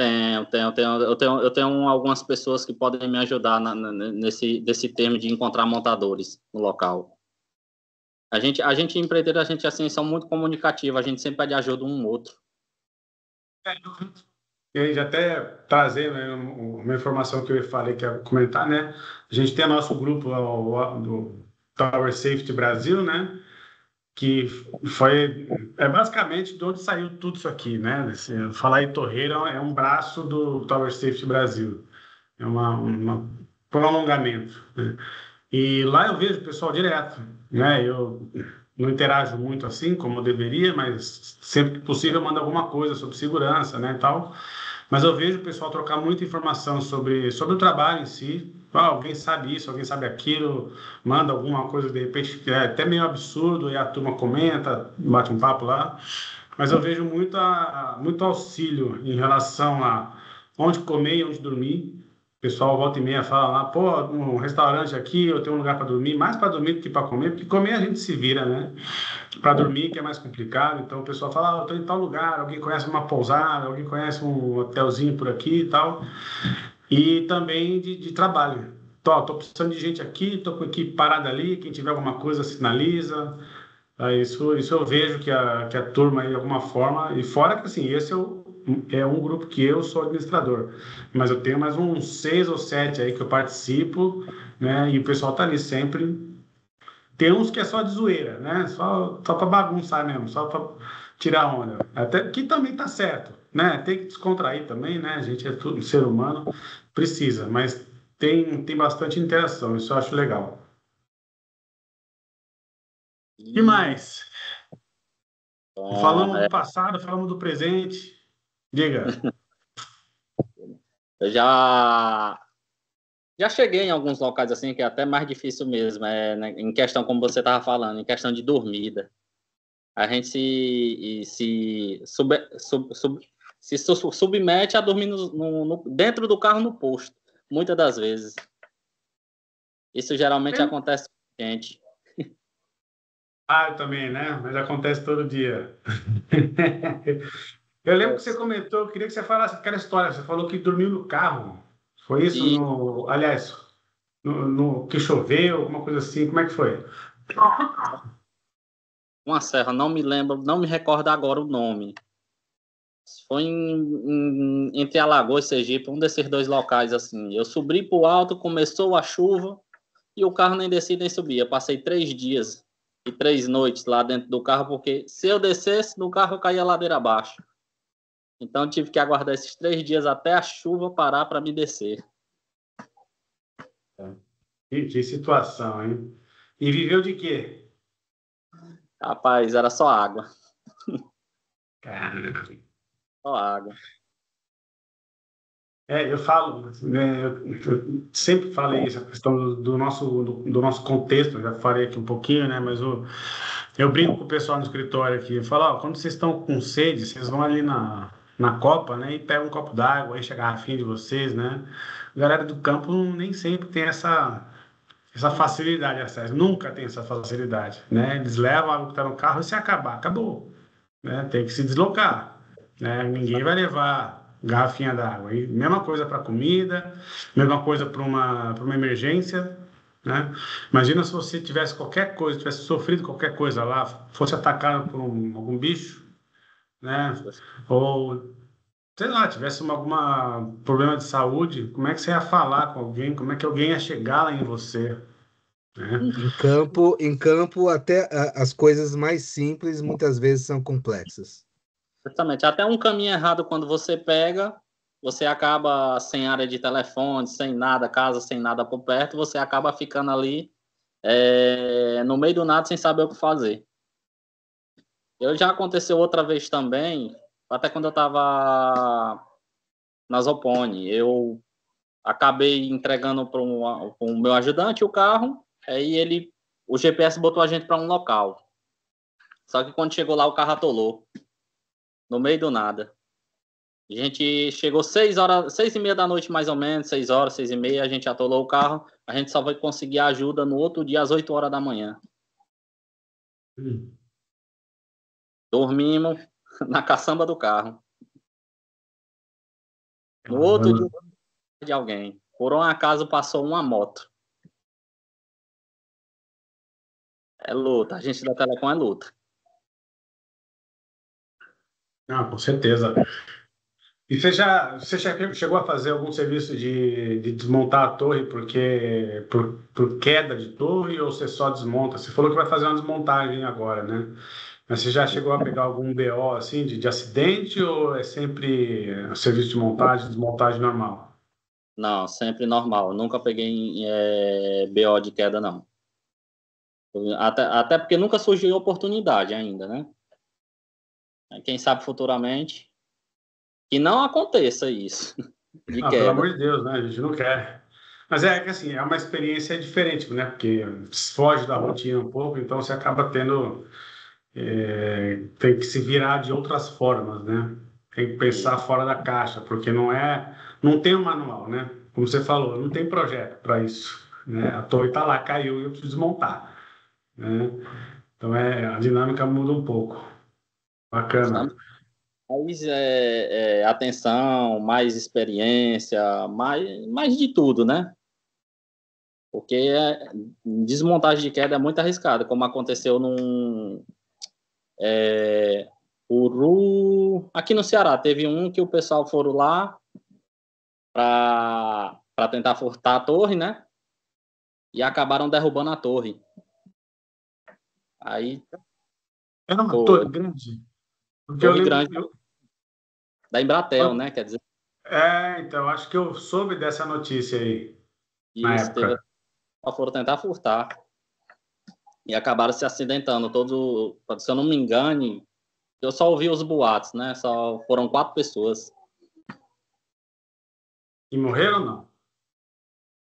Eu tenho algumas pessoas que podem me ajudar nesse termo de encontrar montadores no local. A gente empreiteiro, a gente assim, são muito comunicativos, a gente sempre pede ajuda um outro. E aí, já até trazer, né, uma informação que eu falei que ia comentar, né? A gente tem nosso grupo do Tower Safety Brasil, né? Que é basicamente de onde saiu tudo isso aqui, né? Falar em Torreira é um braço do Tower Safety Brasil, é uma prolongamento, né? E lá eu vejo o pessoal direto, né? Eu não interajo muito assim como eu deveria, mas sempre que possível eu mando alguma coisa sobre segurança, né, e tal. Mas eu vejo o pessoal trocar muita informação sobre o trabalho em si. Alguém sabe isso, alguém sabe aquilo, manda alguma coisa de repente que é até meio absurdo e a turma comenta, bate um papo lá. Mas eu vejo muito auxílio em relação a onde comer e onde dormir. O pessoal volta e meia fala lá, pô, um restaurante aqui, eu tenho um lugar para dormir, mais para dormir do que para comer, porque comer a gente se vira, né? Para dormir que é mais complicado, então o pessoal fala, eu estou em tal lugar, alguém conhece uma pousada, alguém conhece um hotelzinho por aqui e tal. E também de trabalho. Tô precisando de gente aqui, tô com a equipe parada ali, quem tiver alguma coisa sinaliza. Isso eu vejo que a turma aí, de alguma forma, e fora que assim, esse é um grupo que eu sou administrador, mas eu tenho mais uns 6 ou 7 aí que eu participo, né? E o pessoal tá ali sempre. Tem uns que é só de zoeira, né? Só para bagunçar mesmo, só para tirar onda. Até que também tá certo, né? Tem que descontrair também, né? A gente é tudo ser humano, precisa, mas tem bastante interação, isso eu acho legal. E E, mais? bom, Falamos do passado, falamos do presente. Diga. eu já cheguei em alguns locais assim que é até mais difícil mesmo, né, em questão, como você estava falando, em questão de dormida. A gente se submete a dormir dentro do carro no posto, muitas das vezes. Isso geralmente acontece com a gente. Ah, eu também, né? Mas acontece todo dia. Eu lembro que você comentou, eu queria que você falasse aquela história. Você falou que dormiu no carro. Foi isso E no. Aliás, no que choveu, alguma coisa assim. Como é que foi? Uma serra, não me lembro, não me recordo agora o nome. Foi entre Alagoas e Sergipe, um desses dois locais, assim. Eu subi pro alto, começou a chuva e o carro nem descia nem subia. Passei 3 dias e 3 noites lá dentro do carro, porque se eu descesse do carro, eu caía ladeira abaixo. Então tive que aguardar esses 3 dias até a chuva parar para me descer. Que situação, hein? E viveu de quê? Rapaz, era só água. Caramba. Só água. Eu falo, né, eu sempre falei isso, a questão do nosso contexto, eu já falei aqui um pouquinho, né? Mas eu brinco com o pessoal no escritório aqui, eu falo, ó, quando vocês estão com sede, vocês vão ali na copa, né? E pegam um copo d'água, enche a garrafinha de vocês, né? A galera do campo nem sempre tem essa facilidade de acesso, nunca tem essa facilidade, né? Eles levam a água que está no carro e se acabar, acabou, né? Tem que se deslocar, né? Ninguém vai levar garrafinha d'água. E mesma coisa para comida, mesma coisa para uma emergência, né? Imagina se você tivesse qualquer coisa, tivesse sofrido qualquer coisa lá, fosse atacado por algum bicho, né? Ou sei lá, tivesse alguma problema de saúde, como é que você ia falar com alguém? Como é que alguém ia chegar lá em você, né? Em campo até as coisas mais simples muitas vezes são complexas. Exatamente. Até um caminho errado, quando você pega, você acaba sem área de telefone, sem nada, casa sem nada por perto, você acaba ficando ali no meio do nada sem saber o que fazer. Eu já aconteceu outra vez também, até quando eu estava na Zopone. Eu acabei entregando para o meu ajudante o carro, aí o GPS botou a gente para um local. Só que quando chegou lá, o carro atolou, no meio do nada. A gente chegou 6 horas, 6h30 da noite, mais ou menos, 6 horas, 6h30, a gente atolou o carro, a gente só vai conseguir ajuda no outro dia, às 8 horas da manhã. Hum. Dormimos na caçamba do carro. No outro dia, Caramba. de alguém. Por um acaso, passou uma moto. É luta, a gente da Telecom é luta. Não, com certeza. E você já chegou a fazer algum serviço de desmontar a torre por queda de torre ou você só desmonta? Você falou que vai fazer uma desmontagem agora, né? Mas você já chegou a pegar algum BO assim de acidente ou é sempre serviço de montagem, desmontagem normal? Não, sempre normal. Nunca peguei BO de queda, não. Até porque nunca surgiu oportunidade ainda, né? Quem sabe futuramente que não aconteça isso de Ah, pelo queda. amor de Deus, né? A gente não quer. Mas é que assim, é uma experiência diferente, né? Porque foge da rotina um pouco, então você acaba tem que se virar de outras formas, né? Tem que E, pensar fora da caixa, porque não tem um manual, né? Como você falou, não tem projeto para isso, né? A torre está lá, caiu e eu preciso desmontar, né? Então a dinâmica muda um pouco. sabe? Bacana. Mais atenção, mais experiência, mais de tudo, né? Porque desmontagem de queda é muito arriscada, como aconteceu é, aqui no Ceará. Teve um que o pessoal foram lá para tentar furtar a torre, né? E acabaram derrubando a torre. Aí, Era uma pô, torre grande, porque eu torre lembro. grande da Embratel, né? Quer dizer, Então, acho que eu soube dessa notícia aí na isso, época. foram tentar furtar e acabaram se acidentando. Se eu não me engane, eu só ouvi os boatos, né? Só foram 4 pessoas. E morreram ou não?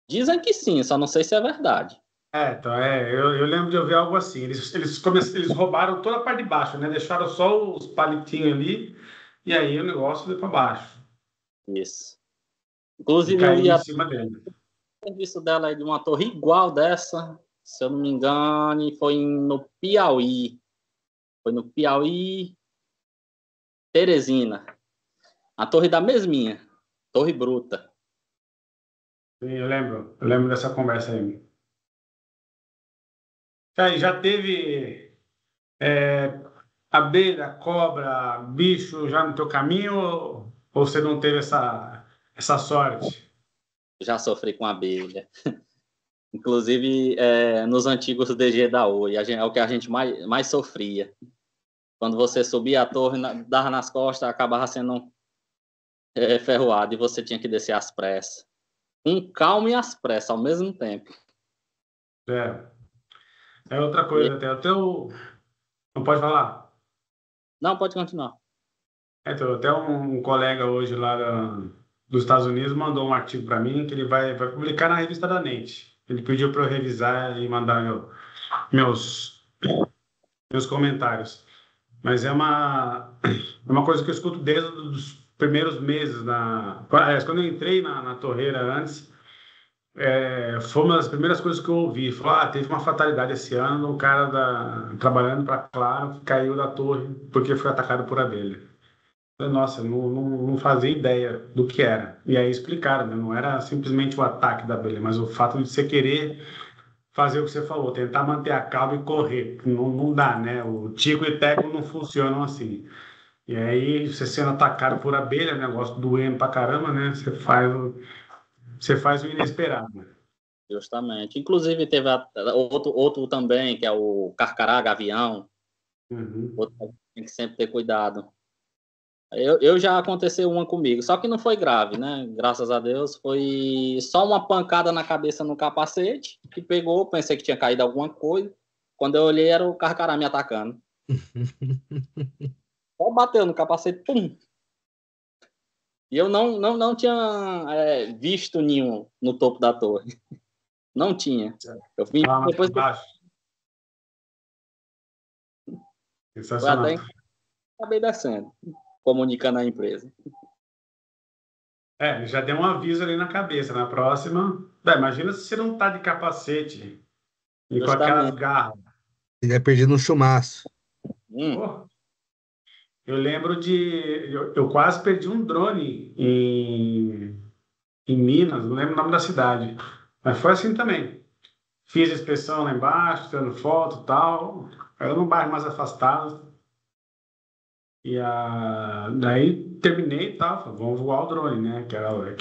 Dizem que sim, só não sei se é verdade. Então, eu lembro de ouvir algo assim. Eles roubaram toda a parte de baixo, né? Deixaram só os palitinhos ali, e aí o negócio foi para baixo. Isso. E Inclusive, eu caiu em ia cima dele. serviço dela aí de uma torre igual dessa, se eu não me engano, foi no Piauí. Foi no Piauí, Teresina. A torre da mesminha, torre bruta. Sim, eu lembro dessa conversa aí. Aí já teve é, abelha, cobra, bicho já no teu caminho ou você não teve essa sorte? Já sofri com abelha. Inclusive, nos antigos DG da Oi, é o que a gente mais sofria. Quando você subia a torre, dava nas costas, acabava sendo ferroado e você tinha que descer às pressas. Com calma e às pressas ao mesmo tempo. É, é outra E- coisa até. O teu. Não pode falar? Não, pode continuar. Então, até um colega hoje lá dos Estados Unidos mandou um artigo para mim que ele vai publicar na revista da Nate. Ele pediu para eu revisar e mandar meus, meus comentários. Mas é uma coisa que eu escuto desde os primeiros meses. Quando eu entrei na torreira antes, foi uma das primeiras coisas que eu ouvi. Falou, teve uma fatalidade esse ano, um cara trabalhando para Claro que caiu da torre porque foi atacado por abelha. Nossa, eu não fazia ideia do que era. E aí explicaram, né? Não era simplesmente o ataque da abelha, mas o fato de você querer fazer o que você falou, tentar manter a calma e correr. Não dá, né? O tico e teco não funcionam assim. E aí, você sendo atacado por abelha, negócio doendo pra caramba, né? Você faz o inesperado. Justamente. Inclusive, teve outro também, que é o carcará, gavião. Uhum. Outro que tem que sempre ter cuidado. Eu já aconteceu uma comigo, só que não foi grave, né? Graças a Deus, foi só uma pancada na cabeça no capacete, que pegou, pensei que tinha caído alguma coisa. Quando eu olhei, era o carcará me atacando. Só bateu no capacete, pum! E eu não tinha visto nenhum no topo da torre. Não tinha. Eu vim Lá mais depois que baixo. foi até Sensacional. acabei descendo, comunicando à empresa. Já deu um aviso ali na cabeça. Na próxima. Imagina se você não tá de capacete e com aquelas Justamente. garras. Ele é perdido no chumaço. Hum, Pô, eu lembro de. Eu quase perdi um drone em Minas, não lembro o nome da cidade. Mas foi assim também. Fiz a inspeção lá embaixo, tirando foto e tal. Era num bairro mais afastado. Daí terminei e tal. Falei, vamos voar o drone, né? Que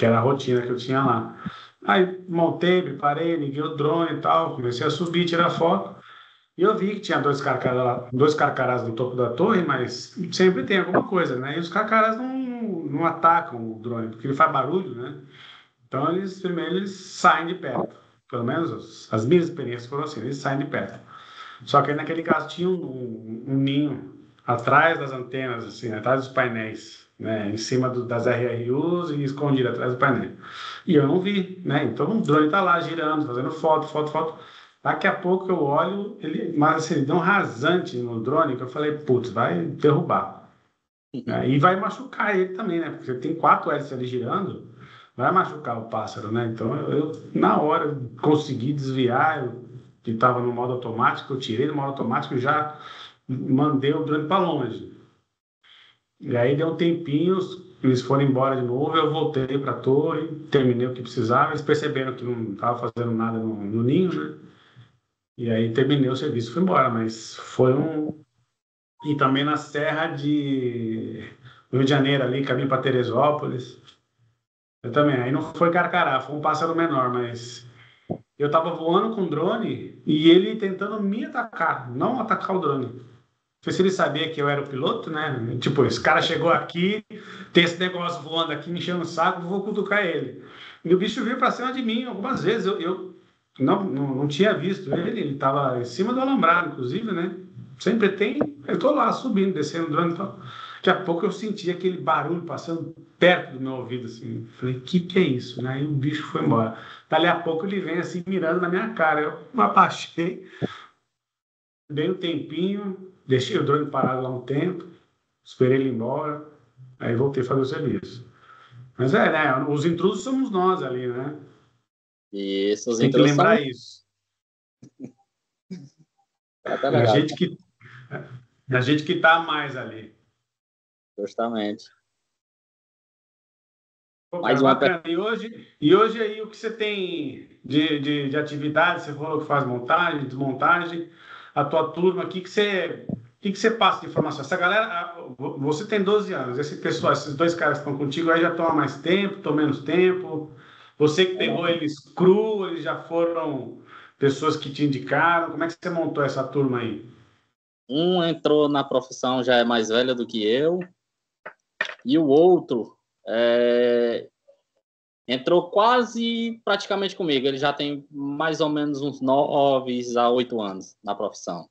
era a rotina que eu tinha lá. Aí montei, preparei, liguei o drone e tal. Comecei a subir, tirar foto. E eu vi que tinha dois carcarás no topo da torre, mas sempre tem alguma coisa, né? E os carcarás não atacam o drone, porque ele faz barulho, né? Então, primeiro eles saem de perto. Pelo menos as minhas experiências foram assim, eles saem de perto. Só que aí naquele caso tinha um ninho atrás das antenas, assim, atrás dos painéis, né? Em cima das RRUs e escondido atrás do painel. E eu não vi, né? Então o drone tá lá girando, fazendo foto, foto, foto. Daqui a pouco eu olho, mas assim, ele deu um rasante no drone que eu falei, putz, vai derrubar. E vai machucar ele também, né? Porque tem quatro hélices ali girando, vai machucar o pássaro, né? Então na hora consegui desviar, eu estava no modo automático, eu tirei do modo automático e já mandei o drone para longe. E aí deu um tempinho, eles foram embora de novo, eu voltei para a torre, terminei o que precisava, eles perceberam que não estava fazendo nada no ninho, né? E aí terminei o serviço, fui embora, mas foi um. E também na Serra de Rio de Janeiro, ali, caminho para Teresópolis. Eu também. Aí não foi carcará, foi um pássaro menor, mas eu estava voando com o drone e ele tentando me atacar, não atacar o drone. Não sei se ele sabia que eu era o piloto, né? Tipo, esse cara chegou aqui, tem esse negócio voando aqui, me enchendo o saco, vou cutucar ele. E o bicho veio para cima de mim algumas vezes. Eu não tinha visto ele estava em cima do alambrado, inclusive, né? Sempre tem. Eu tô lá subindo, descendo o drone e tal. Daqui a pouco eu senti aquele barulho passando perto do meu ouvido, assim. Falei, que é isso? Né? E o bicho foi embora. Dali a pouco ele vem assim, mirando na minha cara. Eu abaixei, dei um tempinho, deixei o drone parado lá um tempo, esperei ele ir embora, aí voltei a fazer o serviço. Mas né? Os intrusos somos nós ali, né? e esses Tem que intrusos são lembrar isso. até É a legal, gente que, é a gente que tá mais ali. justamente. Pô, cara, Mais uma bacana. E hoje aí, o que você tem de atividade? Você falou que faz montagem, desmontagem. A tua turma, o que que você passa de informação? Essa galera, você tem 12 anos. Esse pessoal, esses dois caras que estão contigo aí já estão há mais tempo, estão menos tempo. Você que pegou eles cru, eles já foram pessoas que te indicaram. Como é que você montou essa turma aí? Um entrou na profissão, já é mais velho do que eu, e o outro entrou quase praticamente comigo. Ele já tem mais ou menos uns 9 a 8 anos na profissão.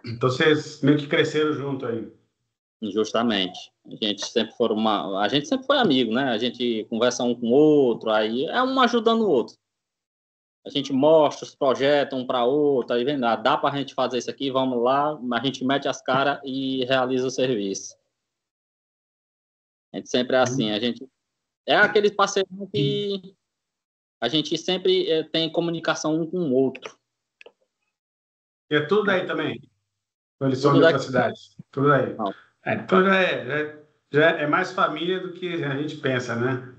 Então vocês meio que cresceram junto aí. Justamente. A gente sempre foi amigo, né? A gente conversa um com o outro, aí é um ajudando o outro. A gente mostra os projetos um para outro, aí vem lá, dá para a gente fazer isso aqui, vamos lá, a gente mete as caras e realiza o serviço. A gente sempre é assim, a gente é aquele parceiro que a gente sempre tem comunicação um com o outro. E é tudo aí também? Ou eles são Tudo de outra daqui. cidade? Tudo aí. Não, Então já é mais família do que a gente pensa, né?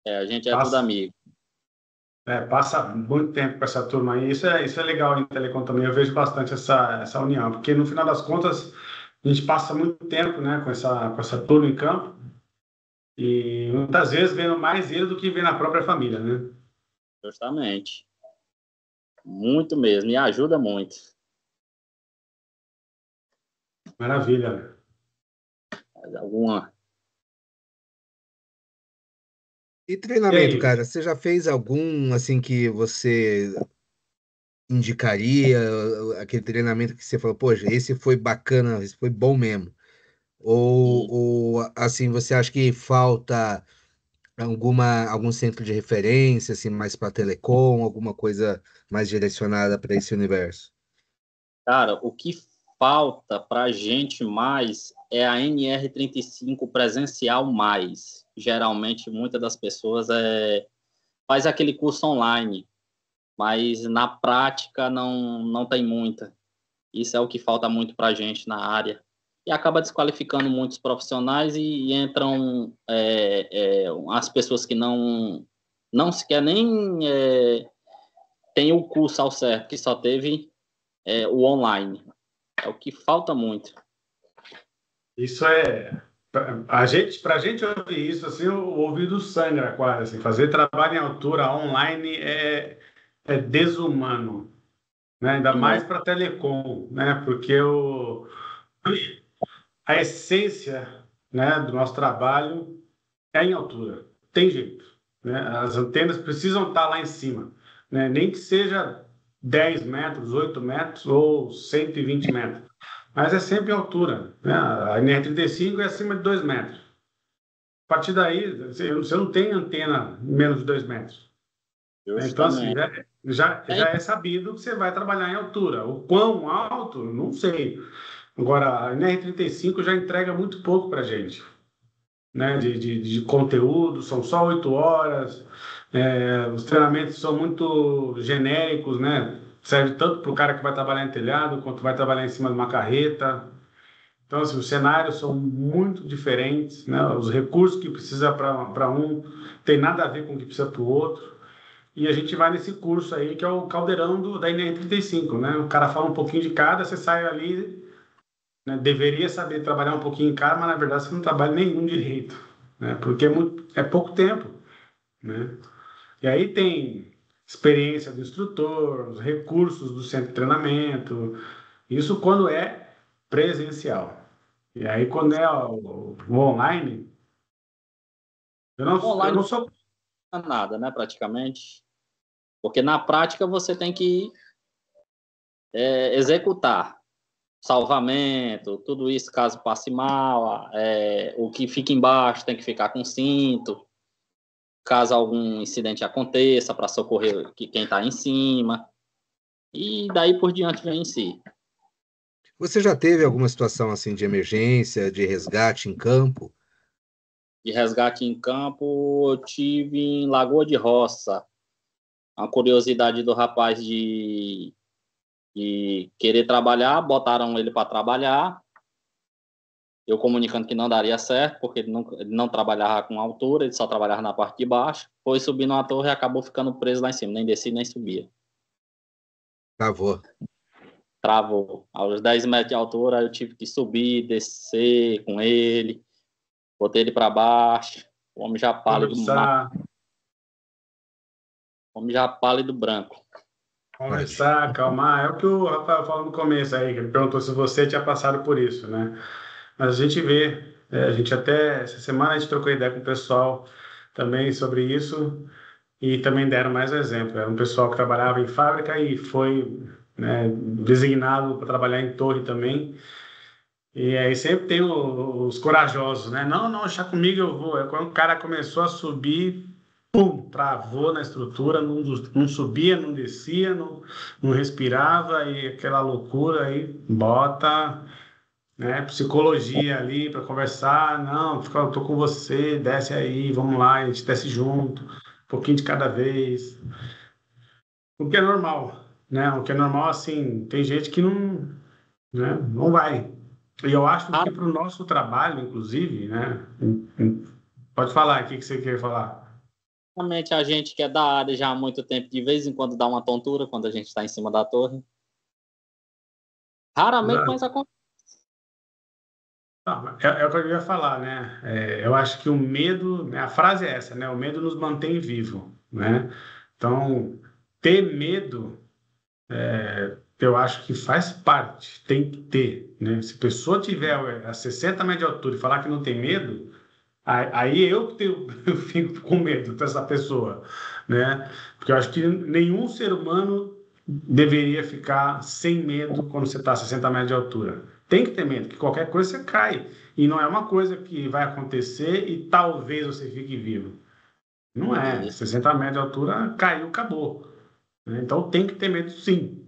a gente é tudo Passa, amigo. passa muito tempo com essa turma aí. Isso é legal em Telecom também. Eu vejo bastante essa união, porque no final das contas a gente passa muito tempo, né, com essa turma em campo e muitas vezes vendo mais ele do que vendo a própria família, né? Justamente. Muito mesmo, e ajuda muito. Maravilha. Alguma. E E treinamento, aí? cara, você já fez algum assim que você indicaria, aquele treinamento que você falou, poxa, esse foi bacana, esse foi bom mesmo? Hum. Ou assim, você acha que falta algum centro de referência, assim, mais para telecom, alguma coisa mais direcionada para esse universo? Cara, o que falta para a gente mais é a NR35 presencial mais. Geralmente, muitas das pessoas faz aquele curso online, mas na prática não tem muita. Isso é o que falta muito para a gente na área. E acaba desqualificando muitos profissionais e entram as pessoas que não sequer nem tem o curso ao certo, que só teve o online. É o que falta muito. Isso é. Pra gente ouvir isso, assim, o ouvido sangra quase. Assim, fazer trabalho em altura online é desumano, né? Ainda mais Muito. para telecom, né? Porque a essência, né, do nosso trabalho é em altura. Tem jeito, né? As antenas precisam estar lá em cima, né? Nem que seja 10 metros, 8 metros ou 120 metros. Mas é sempre em altura, né? A NR35 é acima de 2 metros. A partir daí, você não tem antena menos de 2 metros, né? Então, assim, Justamente. já é sabido que você vai trabalhar em altura. O quão alto, não sei. Agora, a NR35 já entrega muito pouco para a gente, né? De conteúdo, são só 8 horas. Os treinamentos são muito genéricos, né? Serve tanto para o cara que vai trabalhar em telhado, quanto vai trabalhar em cima de uma carreta. Então, assim, os cenários são muito diferentes, né? Os recursos que precisa para um tem nada a ver com o que precisa para o outro. E a gente vai nesse curso aí, que é o caldeirão da NR35, né? O cara fala um pouquinho de cada, você sai ali, né? Deveria saber trabalhar um pouquinho em cada, mas na verdade você não trabalha nenhum direito, né? Porque é pouco tempo, né? E aí tem experiência do instrutor, os recursos do centro de treinamento, isso quando é presencial. E aí, quando é o online, eu Online não sou. não é nada, né, praticamente. Porque na prática você tem que executar salvamento, tudo isso caso passe mal, o que fica embaixo tem que ficar com cinto, caso algum incidente aconteça, para socorrer quem está em cima, e daí por diante vem em si. Você já teve alguma situação assim de emergência, de resgate em campo? De resgate em campo, eu tive em Lagoa de Roça, a curiosidade do rapaz de querer trabalhar, botaram ele para trabalhar, Eu comunicando que não daria certo, porque ele não trabalhava com altura, ele só trabalhava na parte de baixo. Foi subir numa torre e acabou ficando preso lá em cima, nem descia nem subia. Travou. Travou. Aos 10 metros de altura, eu tive que subir, descer com ele, botei ele para baixo, o homem já pálido, branco. Conversar, acalmar. É o que o Rafael falou no começo aí, que ele perguntou se você tinha passado por isso, né? Mas a gente vê, a gente até, essa semana a gente trocou ideia com o pessoal também sobre isso e também deram mais um exemplo. Era um pessoal que trabalhava em fábrica e foi, né, designado para trabalhar em torre também. E aí sempre tem os corajosos, né? Não, não, deixa comigo, eu vou. Aí quando o cara começou a subir, pum, travou na estrutura, não subia, não descia, não respirava, e aquela loucura aí, bota, né, psicologia ali para conversar. Não, eu tô com você, desce aí, vamos lá, a gente desce junto, um pouquinho de cada vez. O que é normal, né? O que é normal, assim, tem gente que não, né, não vai. E eu acho que para o nosso trabalho, inclusive, né? Pode falar, o que você quer falar? Realmente a gente que é da área já há muito tempo, de vez em quando dá uma tontura quando a gente está em cima da torre. Raramente, mas acontece. Não, é o que eu ia falar, né? Eu acho que o medo, né, a frase é essa, né? O medo nos mantém vivo, né? Então, ter medo, eu acho que faz parte, tem que ter, né? Se a pessoa tiver a 60 metros de altura e falar que não tem medo, aí eu fico com medo dessa pessoa, né? Porque eu acho que nenhum ser humano deveria ficar sem medo quando você está a 60 metros de altura. Tem que ter medo, que qualquer coisa você cai. E não é uma coisa que vai acontecer e talvez você fique vivo. Não é. 60 metros de altura, caiu, acabou, né? Então tem que ter medo, sim.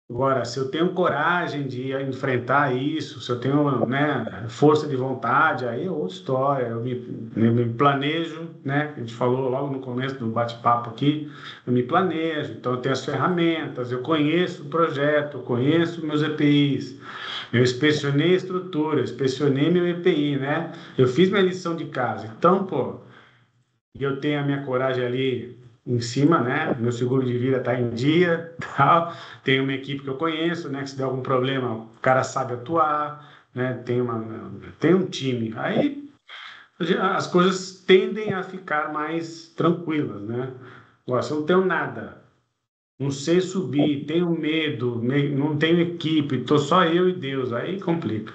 Agora, se eu tenho coragem de enfrentar isso, se eu tenho, né, força de vontade, aí é outra história. Eu me planejo, né? A gente falou logo no começo do bate-papo aqui, eu me planejo, então eu tenho as ferramentas, eu conheço o projeto, eu conheço meus EPIs, eu inspecionei a estrutura, eu inspecionei meu EPI, né? Eu fiz minha lição de casa. Então, pô, eu tenho a minha coragem ali em cima, né? Meu seguro de vida está em dia, tal. Tenho uma equipe que eu conheço, né? Que se der algum problema, o cara sabe atuar, né? Tem um time. Aí as coisas tendem a ficar mais tranquilas, né? Agora, se eu não tenho nada, não sei subir, tenho medo, não tenho equipe, estou só eu e Deus, aí complica.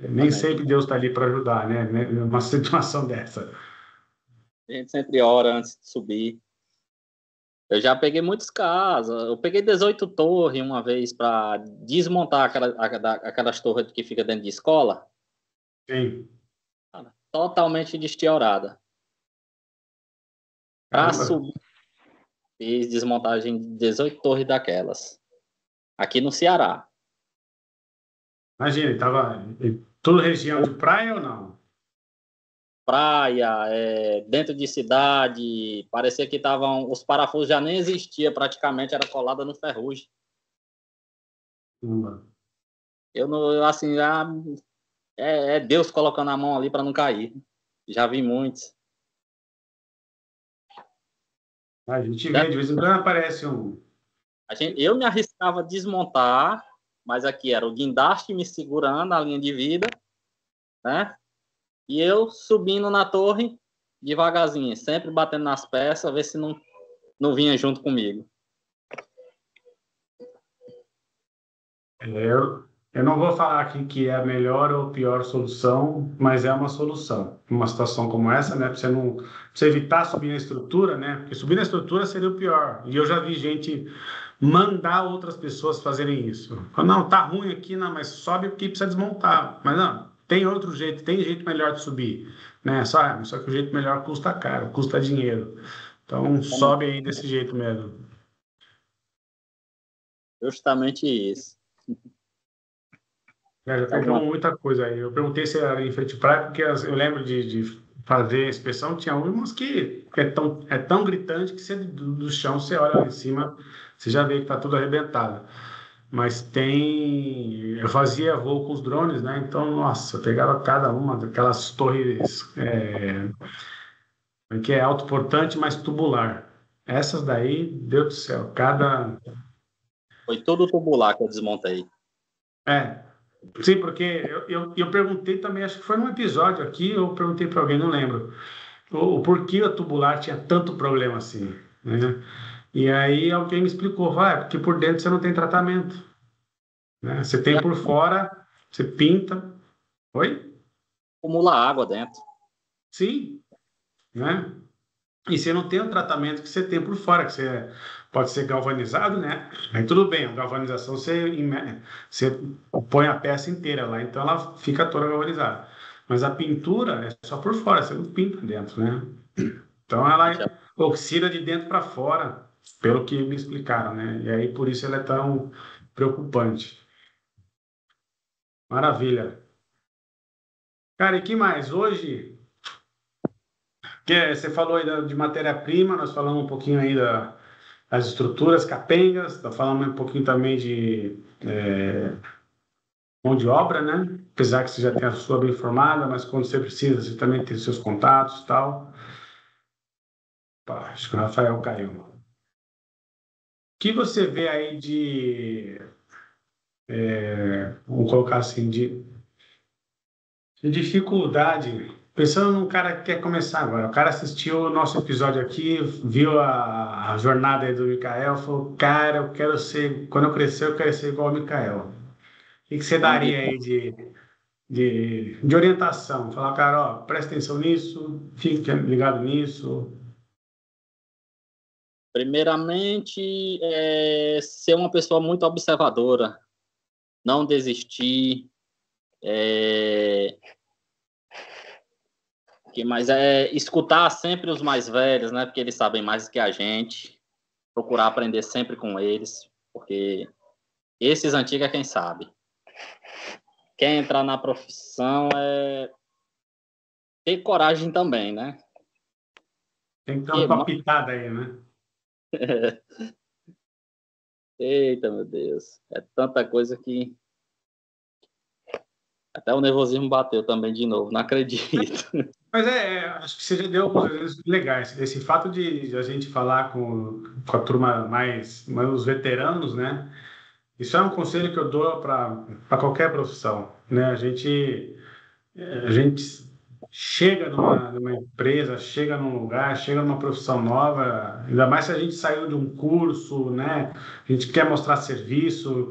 Nem sempre Deus está ali para ajudar, né? Numa situação dessa. A gente sempre ora antes de subir. Eu já peguei muitos casos. Eu peguei 18 torres uma vez para desmontar aquelas torres que fica dentro de escola. Sim. Totalmente destiorada. Para subir, fiz desmontagem de 18 torres daquelas. Aqui no Ceará. Imagina, estava tudo região de praia ou não? Praia, dentro de cidade, parecia que os parafusos já nem existiam, praticamente era colada no ferrugem. Eu não, assim, é Deus colocando a mão ali para não cair. Já vi muitos. A gente vê, de vez em quando aparece um. Eu me arriscava a desmontar, mas aqui era o guindaste me segurando a linha de vida, né? E eu subindo na torre devagarzinho, sempre batendo nas peças, ver se não vinha junto comigo. Eu não vou falar aqui que é a melhor ou pior solução, mas é uma solução. Uma situação como essa, né? Para você não, pra você evitar subir na estrutura, né? Porque subir na estrutura seria o pior. E eu já vi gente mandar outras pessoas fazerem isso. Não, tá ruim aqui, não, mas sobe porque precisa desmontar. Mas não, tem outro jeito, tem jeito melhor de subir, né? Só que o jeito melhor custa caro, custa dinheiro. Então sobe aí desse jeito mesmo. Justamente isso. Já pegamos muita coisa aí. Eu perguntei se era em frente à praia, porque eu lembro de fazer a inspeção, tinha umas que é tão gritante que você, do chão você olha lá em cima, você já vê que está tudo arrebentado. Mas eu fazia voo com os drones, né? Então, nossa, eu pegava cada uma daquelas torres, que é autoportante, mas tubular. Essas daí, Deus do céu, Foi tudo tubular que eu desmontei. É, sim, porque eu perguntei também, acho que foi num episódio aqui, eu perguntei para alguém, não lembro, o porquê a tubular tinha tanto problema assim, né? E aí alguém me explicou, vai, porque por dentro você não tem tratamento, né? Você E tem por fora, você pinta, oi? acumula água dentro. Sim, né? E você não tem o tratamento que você tem por fora, que você pode ser galvanizado, né? Aí tudo bem, a galvanização você põe a peça inteira lá, então ela fica toda galvanizada. Mas a pintura é só por fora, você não pinta dentro, né? Então Deixa ela oxida de dentro para fora, pelo que me explicaram, né? E aí por isso ela é tão preocupante. Maravilha. Cara, e que mais? Hoje, você falou aí de matéria-prima, nós falamos um pouquinho aí das estruturas capengas, tá falando um pouquinho também de mão de obra, né? Apesar que você já tem a sua bem formada, mas quando você precisa, você também tem seus contatos e tal. Pá, acho que o Rafael caiu. O que você vê aí vamos colocar assim, de dificuldade, pensando num cara que quer começar agora. O cara assistiu o nosso episódio aqui, viu a jornada aí do Mikael, falou, cara, eu quero ser, quando eu crescer, eu quero ser igual ao Mikael. O que você uma daria dica. aí de orientação? Falar, cara, ó, presta atenção nisso, fique ligado nisso. Primeiramente, ser uma pessoa muito observadora, não desistir, que mais escutar sempre os mais velhos, né? Porque eles sabem mais que a gente. Procurar aprender sempre com eles, porque esses antigos é quem sabe. Quer entrar na profissão ter coragem também, né? Tem que ter Que, uma pitada aí, né? eita, meu Deus. É tanta coisa que até o nervosismo bateu também de novo, não acredito. Mas acho que você já deu alguns exemplos legais. Esse fato de a gente falar com a turma mais os veteranos, né? Isso é um conselho que eu dou para qualquer profissão, né? A gente chega numa empresa, chega num lugar, chega numa profissão nova, ainda mais se a gente saiu de um curso, né? A gente quer mostrar serviço,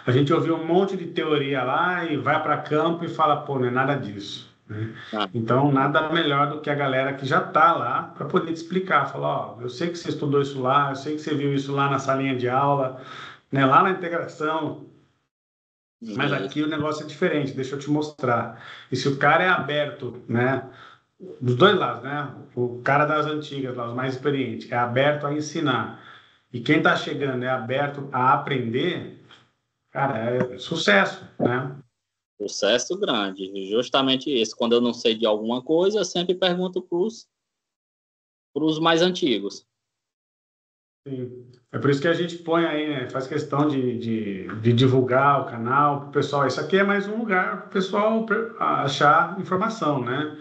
a gente ouviu um monte de teoria lá e vai para campo e fala, pô, não é nada disso, né? Ah, Então, nada melhor do que a galera que já está lá para poder te explicar, falar, ó, eu sei que você estudou isso lá, eu sei que você viu isso lá na salinha de aula, né? Lá na integração, mas isso. aqui o negócio é diferente, deixa eu te mostrar. E se o cara é aberto, né? Dos dois lados, né? O cara das antigas, lá, os mais experientes, é aberto a ensinar. E quem está chegando é aberto a aprender, cara, é sucesso, né? Sucesso grande. Justamente isso. Quando eu não sei de alguma coisa, eu sempre pergunto para os mais antigos. Sim. É por isso que a gente põe aí, né? Faz questão de divulgar o canal para o pessoal. Isso aqui é mais um lugar para o pessoal achar informação, né?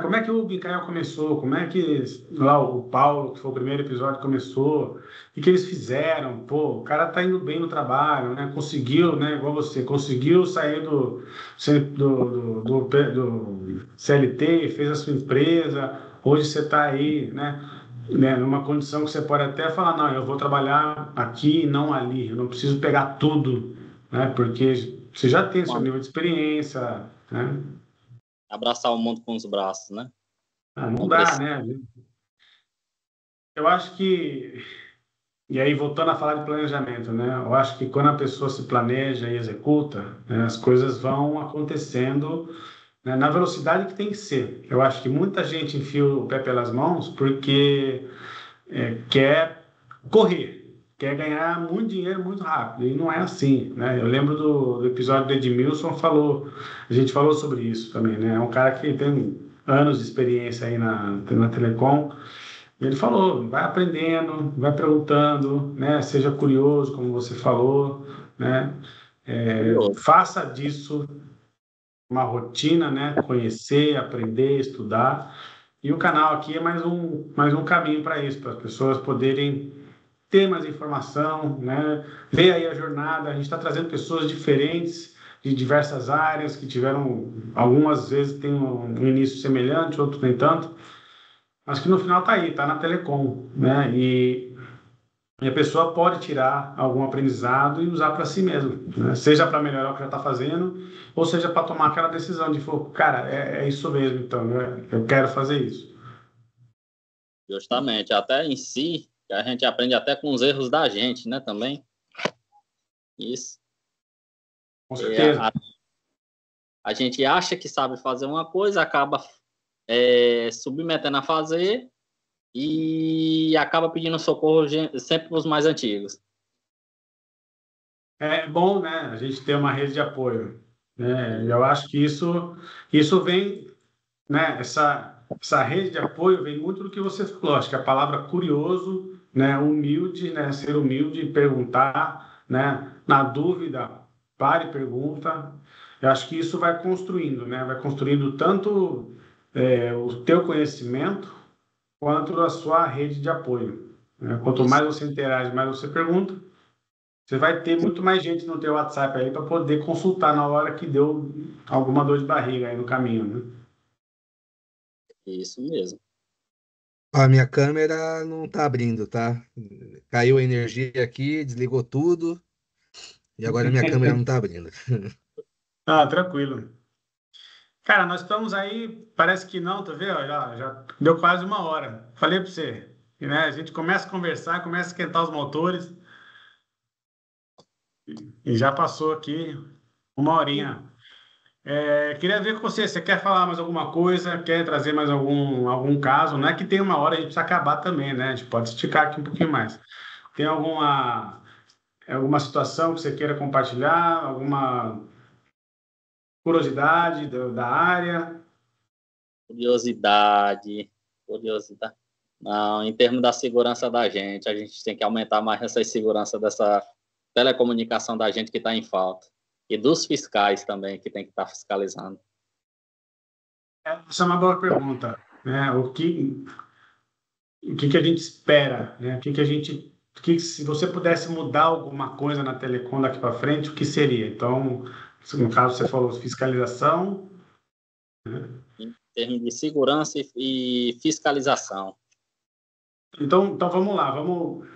Como é que o Micael começou? Como é que lá o Paulo, que foi o primeiro episódio, começou? O que eles fizeram? Pô, o cara tá indo bem no trabalho, né? Conseguiu, né? Igual você, conseguiu sair do CLT, fez a sua empresa. Hoje você está aí, né? Numa condição que você pode até falar, não, eu vou trabalhar aqui, não ali. Eu não preciso pegar tudo, né? Porque você já tem seu nível de experiência, né? Abraçar o mundo com os braços, né? Não Não dá, precisa. né? Eu acho que, e aí voltando a falar de planejamento, né? Eu acho que quando a pessoa se planeja e executa, né, as coisas vão acontecendo, né, na velocidade que tem que ser. Eu acho que muita gente enfia o pé pelas mãos porque quer correr, quer ganhar muito dinheiro muito rápido, e não é assim, né? Eu lembro do episódio do Edmilson, a gente falou sobre isso também, né? É um cara que tem anos de experiência aí na Telecom. Ele falou, vai aprendendo, vai perguntando, né? Seja curioso, como você falou, né? Curioso. Faça disso uma rotina, né? Conhecer, aprender, estudar. E o canal aqui é mais um caminho para isso, para as pessoas poderem ter mais informação, né? Ver aí a jornada. A gente está trazendo pessoas diferentes de diversas áreas que tiveram, algumas vezes tem um início semelhante, outros nem tanto. Mas que no final tá aí, tá na Telecom, né? E a pessoa pode tirar algum aprendizado e usar para si mesmo, né? Seja para melhorar o que já está fazendo, ou seja para tomar aquela decisão de, cara, é isso mesmo, então, né? Eu quero fazer isso. Justamente, até em si, a gente aprende até com os erros da gente, né, também. Isso. Com É, certeza. a gente acha que sabe fazer uma coisa, acaba submetendo a fazer e acaba pedindo socorro sempre para os mais antigos. É bom, né? A gente ter uma rede de apoio, né? Eu acho que isso vem, né? Essa rede de apoio vem muito do que você falou. Acho que a palavra curioso, né? Humilde, né? Ser humilde, perguntar, né? Na dúvida, pare e pergunta. Eu acho que isso vai construindo, né? Vai construindo tanto o teu conhecimento quanto a sua rede de apoio, né? Quanto Isso, mais você interage, mais você pergunta. Você vai ter muito mais gente no teu WhatsApp aí para poder consultar na hora que deu alguma dor de barriga aí no caminho, né? isso mesmo. A minha câmera não tá abrindo, tá? Caiu a energia aqui, desligou tudo e agora minha câmera não tá abrindo. Ah, tranquilo. Cara, nós estamos aí, parece que não, tá vendo? Já deu quase uma hora. Falei para você, né? A gente começa a conversar, começa a esquentar os motores e já passou aqui uma horinha. Queria ver com você, você quer falar mais alguma coisa? Quer trazer mais algum caso? Não é que tem uma hora, a gente precisa acabar também, né? A gente pode esticar aqui um pouquinho mais. Tem alguma situação que você queira compartilhar? Alguma curiosidade da área? Curiosidade, curiosidade. Não, em termos da segurança da gente, a gente tem que aumentar mais essa segurança dessa telecomunicação da gente que está em falta. E dos fiscais também, que tem que estar fiscalizando. Essa é uma boa pergunta, né? O que a gente espera, né? Se você pudesse mudar alguma coisa na Telecom daqui para frente, o que seria? Então, no caso você falou fiscalização, Em termos de segurança e fiscalização. então vamos lá, vamos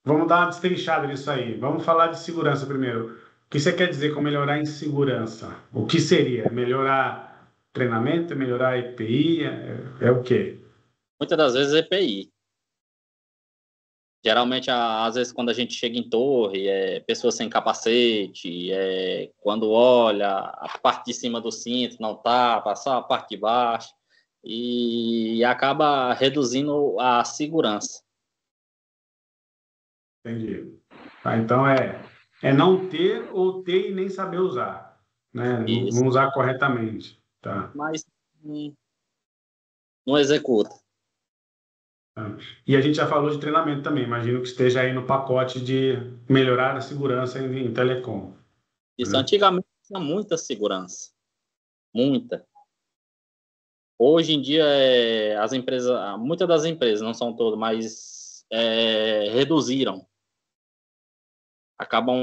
dar uma destrinchada nisso aí. Vamos falar de segurança primeiro. O que você quer dizer com melhorar em segurança? O que seria? Melhorar treinamento, melhorar EPI? É o quê? Muitas das vezes EPI. Geralmente, às vezes, quando a gente chega em torre, pessoas sem capacete, quando olha, a parte de cima do cinto não tá, só a parte de baixo, e acaba reduzindo a segurança. Entendi. Tá, então é não ter ou ter e nem saber usar, né? Não, Isso. não usar corretamente, tá? Mas não executa. Tá. E a gente já falou de treinamento também. Imagino que esteja aí no pacote de melhorar a segurança em telecom, Isso né? antigamente tinha muita segurança, muita. Hoje em dia, as empresas, muitas das empresas, não são todas, mas reduziram. Acabam,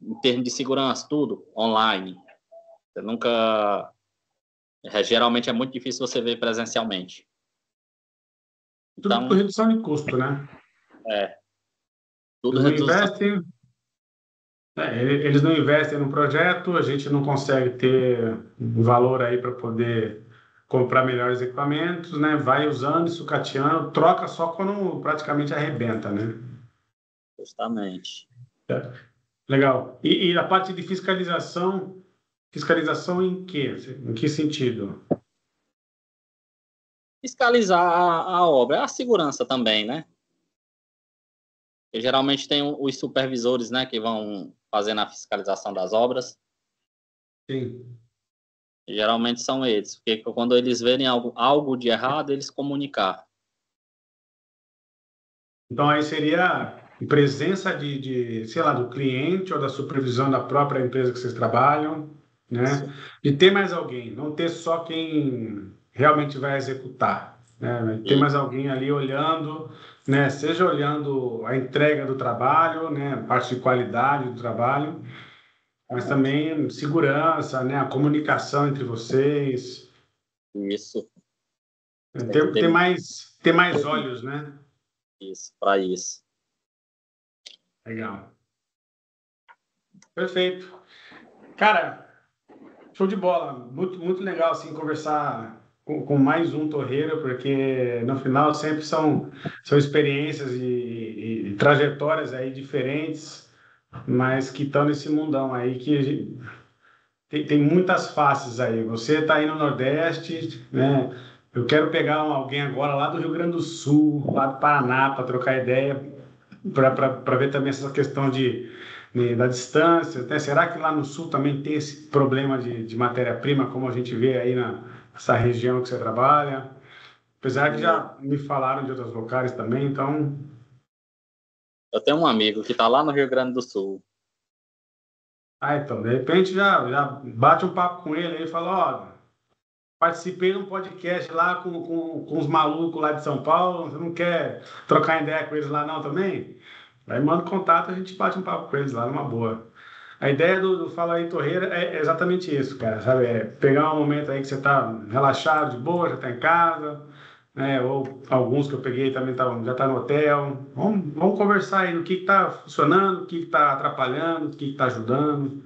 em termos de segurança, tudo online. Você nunca. Geralmente é muito difícil você ver presencialmente. Tudo por Então, redução de custo, né? é, tudo Eles não redução. investem, eles não investem no projeto, a gente não consegue ter um valor aí para poder comprar melhores equipamentos, né? Vai usando, sucateando, troca só quando praticamente arrebenta, né? Justamente. Legal. E a parte de fiscalização, fiscalização em quê? Em que sentido? Fiscalizar a obra, a segurança também, né? E geralmente tem os supervisores, né, que vão fazendo a fiscalização das obras. Sim. E geralmente são eles, porque quando eles verem algo de errado, eles comunicar. Então, aí seria em presença sei lá, do cliente ou da supervisão da própria empresa que vocês trabalham, né? Isso, De ter mais alguém, não ter só quem realmente vai executar, né? Ter e- mais alguém ali olhando, né? Seja olhando a entrega do trabalho, né? A parte de qualidade do trabalho, mas também segurança, né? A comunicação entre vocês, isso. né? Tem que ter Ter mais olhos, né? isso, para isso. Legal. Perfeito. Cara, show de bola. Muito, muito legal assim conversar com mais um torreiro, porque no final sempre são experiências e trajetórias aí diferentes, mas que estão nesse mundão aí que tem muitas faces aí. Você está aí no Nordeste, né? Eu quero pegar alguém agora lá do Rio Grande do Sul, lá do Paraná, para trocar ideia, para ver também essa questão da distância, né? Será que lá no sul também tem esse problema de matéria-prima, como a gente vê aí nessa região que você trabalha? Apesar que E já me falaram de outros locais também, então. eu tenho um amigo que está lá no Rio Grande do Sul. Ah, então, de repente já bate um papo com ele aí e fala: ó, participei de um podcast lá com os malucos lá de São Paulo, você não quer trocar ideia com eles lá não também? Aí manda o contato, a gente bate um papo com eles lá, numa boa. A ideia do Fala aí Torreira é exatamente isso, cara, sabe? É pegar um momento aí que você está relaxado, de boa, já está em casa, né? Ou alguns que eu peguei também já tá no hotel. Vamos conversar aí do que está funcionando, o que está atrapalhando, o que está ajudando,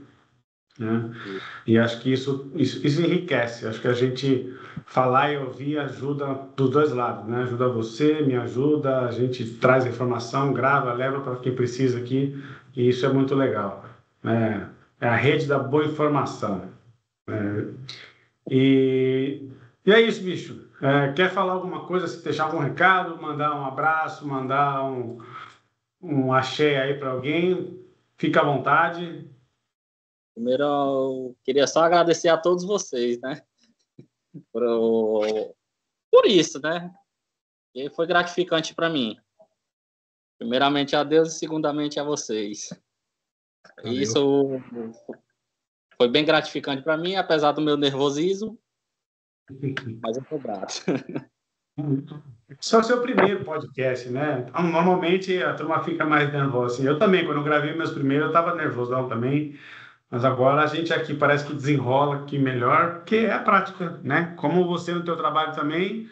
né? E E acho que isso enriquece. Acho que a gente falar e ouvir ajuda dos dois lados, né? Ajuda você, me ajuda, a gente traz a informação, grava, leva para quem precisa aqui, e isso é muito legal, né? É a rede da boa informação, né? E, e é isso, bicho. Quer falar alguma coisa, se deixar algum recado, mandar um abraço, mandar um axé aí para alguém, fica à vontade. primeiro, eu queria só agradecer a todos vocês, né? Por, por isso, né? E foi gratificante para mim. Primeiramente a Deus e segundamente a vocês. E Valeu. isso foi bem gratificante para mim, apesar do meu nervosismo, mas eu tô grato. Só o seu primeiro podcast, né? Então, normalmente a turma fica mais nervosa. Assim. Eu também, quando eu gravei meus primeiros, eu estava nervosão também. Mas agora a gente aqui parece que desenrola aqui melhor, porque é a prática, né? Como você no teu trabalho também,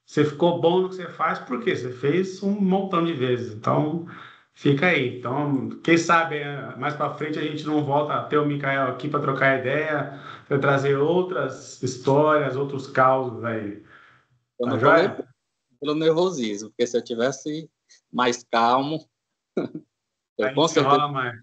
você ficou bom no que você faz, porque você fez um montão de vezes. Então, fica aí. Então, quem sabe mais para frente a gente não volta a ter o Mikael aqui para trocar ideia, para trazer outras histórias, outros causos aí. Eu Tá não tô nem joia? pelo nervosismo, porque se eu tivesse mais calmo, eu Aí com certeza. desenrola mais.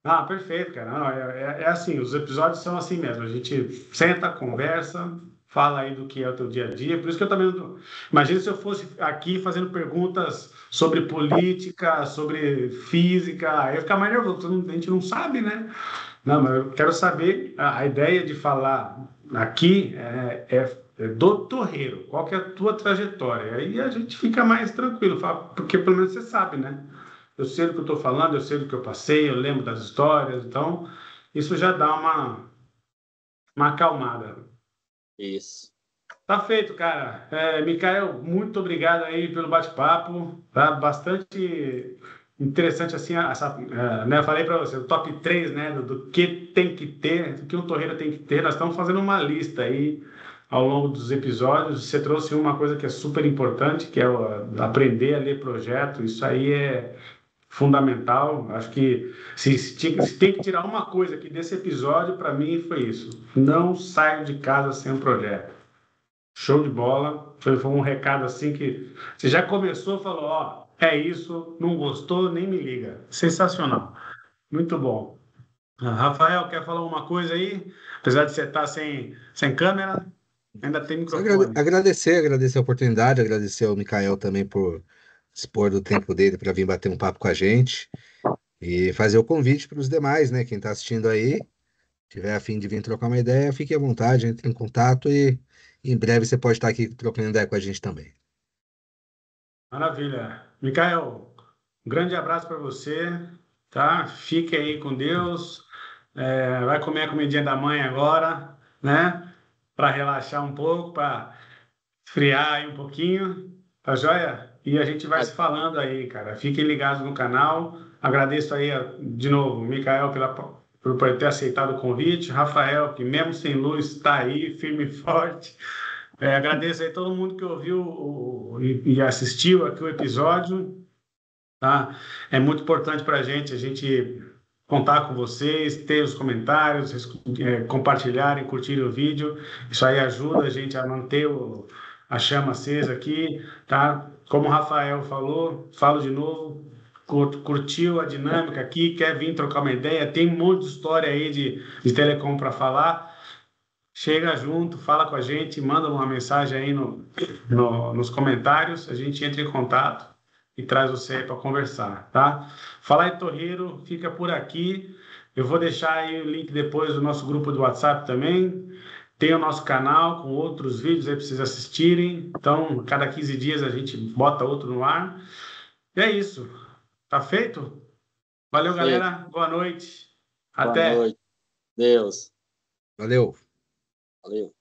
Ah, perfeito, cara. Não, é assim, os episódios são assim mesmo. A gente senta, conversa, fala aí do que é o teu dia a dia. Por isso que eu também não tô... Imagina se eu fosse aqui fazendo perguntas sobre política, sobre física, aí eu ia ficar mais nervoso. A gente não sabe, né? Não, mas eu quero saber a ideia de falar aqui é do torreiro. Qual que é a tua trajetória? Aí a gente fica mais tranquilo, porque pelo menos você sabe, né? Eu sei do que eu estou falando, eu sei do que eu passei, eu lembro das histórias, então isso já dá uma acalmada. Isso. Tá feito, cara. Mikael, muito obrigado aí pelo bate-papo. Tá bastante interessante assim, né? Eu falei para você, o top 3, né, do que tem que ter, do que um torreiro tem que ter. Nós estamos fazendo uma lista aí ao longo dos episódios. Você trouxe uma coisa que é super importante, que é aprender a ler projeto. Isso aí é fundamental. Acho que se tem que tirar uma coisa aqui desse episódio, para mim foi isso. Não saio de casa sem um projeto. Show de bola. Foi um recado assim que você já começou, falou, ó, é isso, não gostou, nem me liga. Sensacional. Muito bom. Rafael, quer falar uma coisa aí? Apesar de você estar sem câmera, ainda tem Só microfone. agradecer a oportunidade, agradecer ao Mikael também por dispor do tempo dele para vir bater um papo com a gente e fazer o convite para os demais, né? Quem está assistindo aí, tiver a fim de vir trocar uma ideia, fique à vontade, entre em contato e em breve você pode estar aqui trocando ideia com a gente também. Maravilha. Micael, um grande abraço para você, tá? Fique aí com Deus. Vai comer a comidinha da mãe agora, né? Para relaxar um pouco, para esfriar aí um pouquinho, tá joia? E a gente vai Ah, se falando aí, cara. Fiquem ligados no canal. Agradeço aí de novo, Micael, por ter aceitado o convite. Rafael, que mesmo sem luz, está aí, firme e forte. Agradeço aí todo mundo que ouviu e assistiu aqui o episódio, tá? É muito importante para a gente contar com vocês, ter os comentários, compartilharem, curtirem o vídeo. Isso aí ajuda a gente a manter a chama acesa aqui, tá? Como o Rafael falou, falo de novo, curtiu a dinâmica aqui, quer vir trocar uma ideia, tem um monte de história aí de telecom para falar. Chega junto, fala com a gente, manda uma mensagem aí nos comentários, a gente entra em contato e traz você para conversar, tá? Falar aí, Torreiro, fica por aqui. Eu vou deixar aí o link depois do nosso grupo do WhatsApp também. Tem o nosso canal com outros vídeos aí para vocês assistirem. Então, cada 15 dias a gente bota outro no ar. E é isso. Tá feito? Valeu, perfeito. galera. Boa noite. Boa Até. noite. Deus. Valeu. Valeu.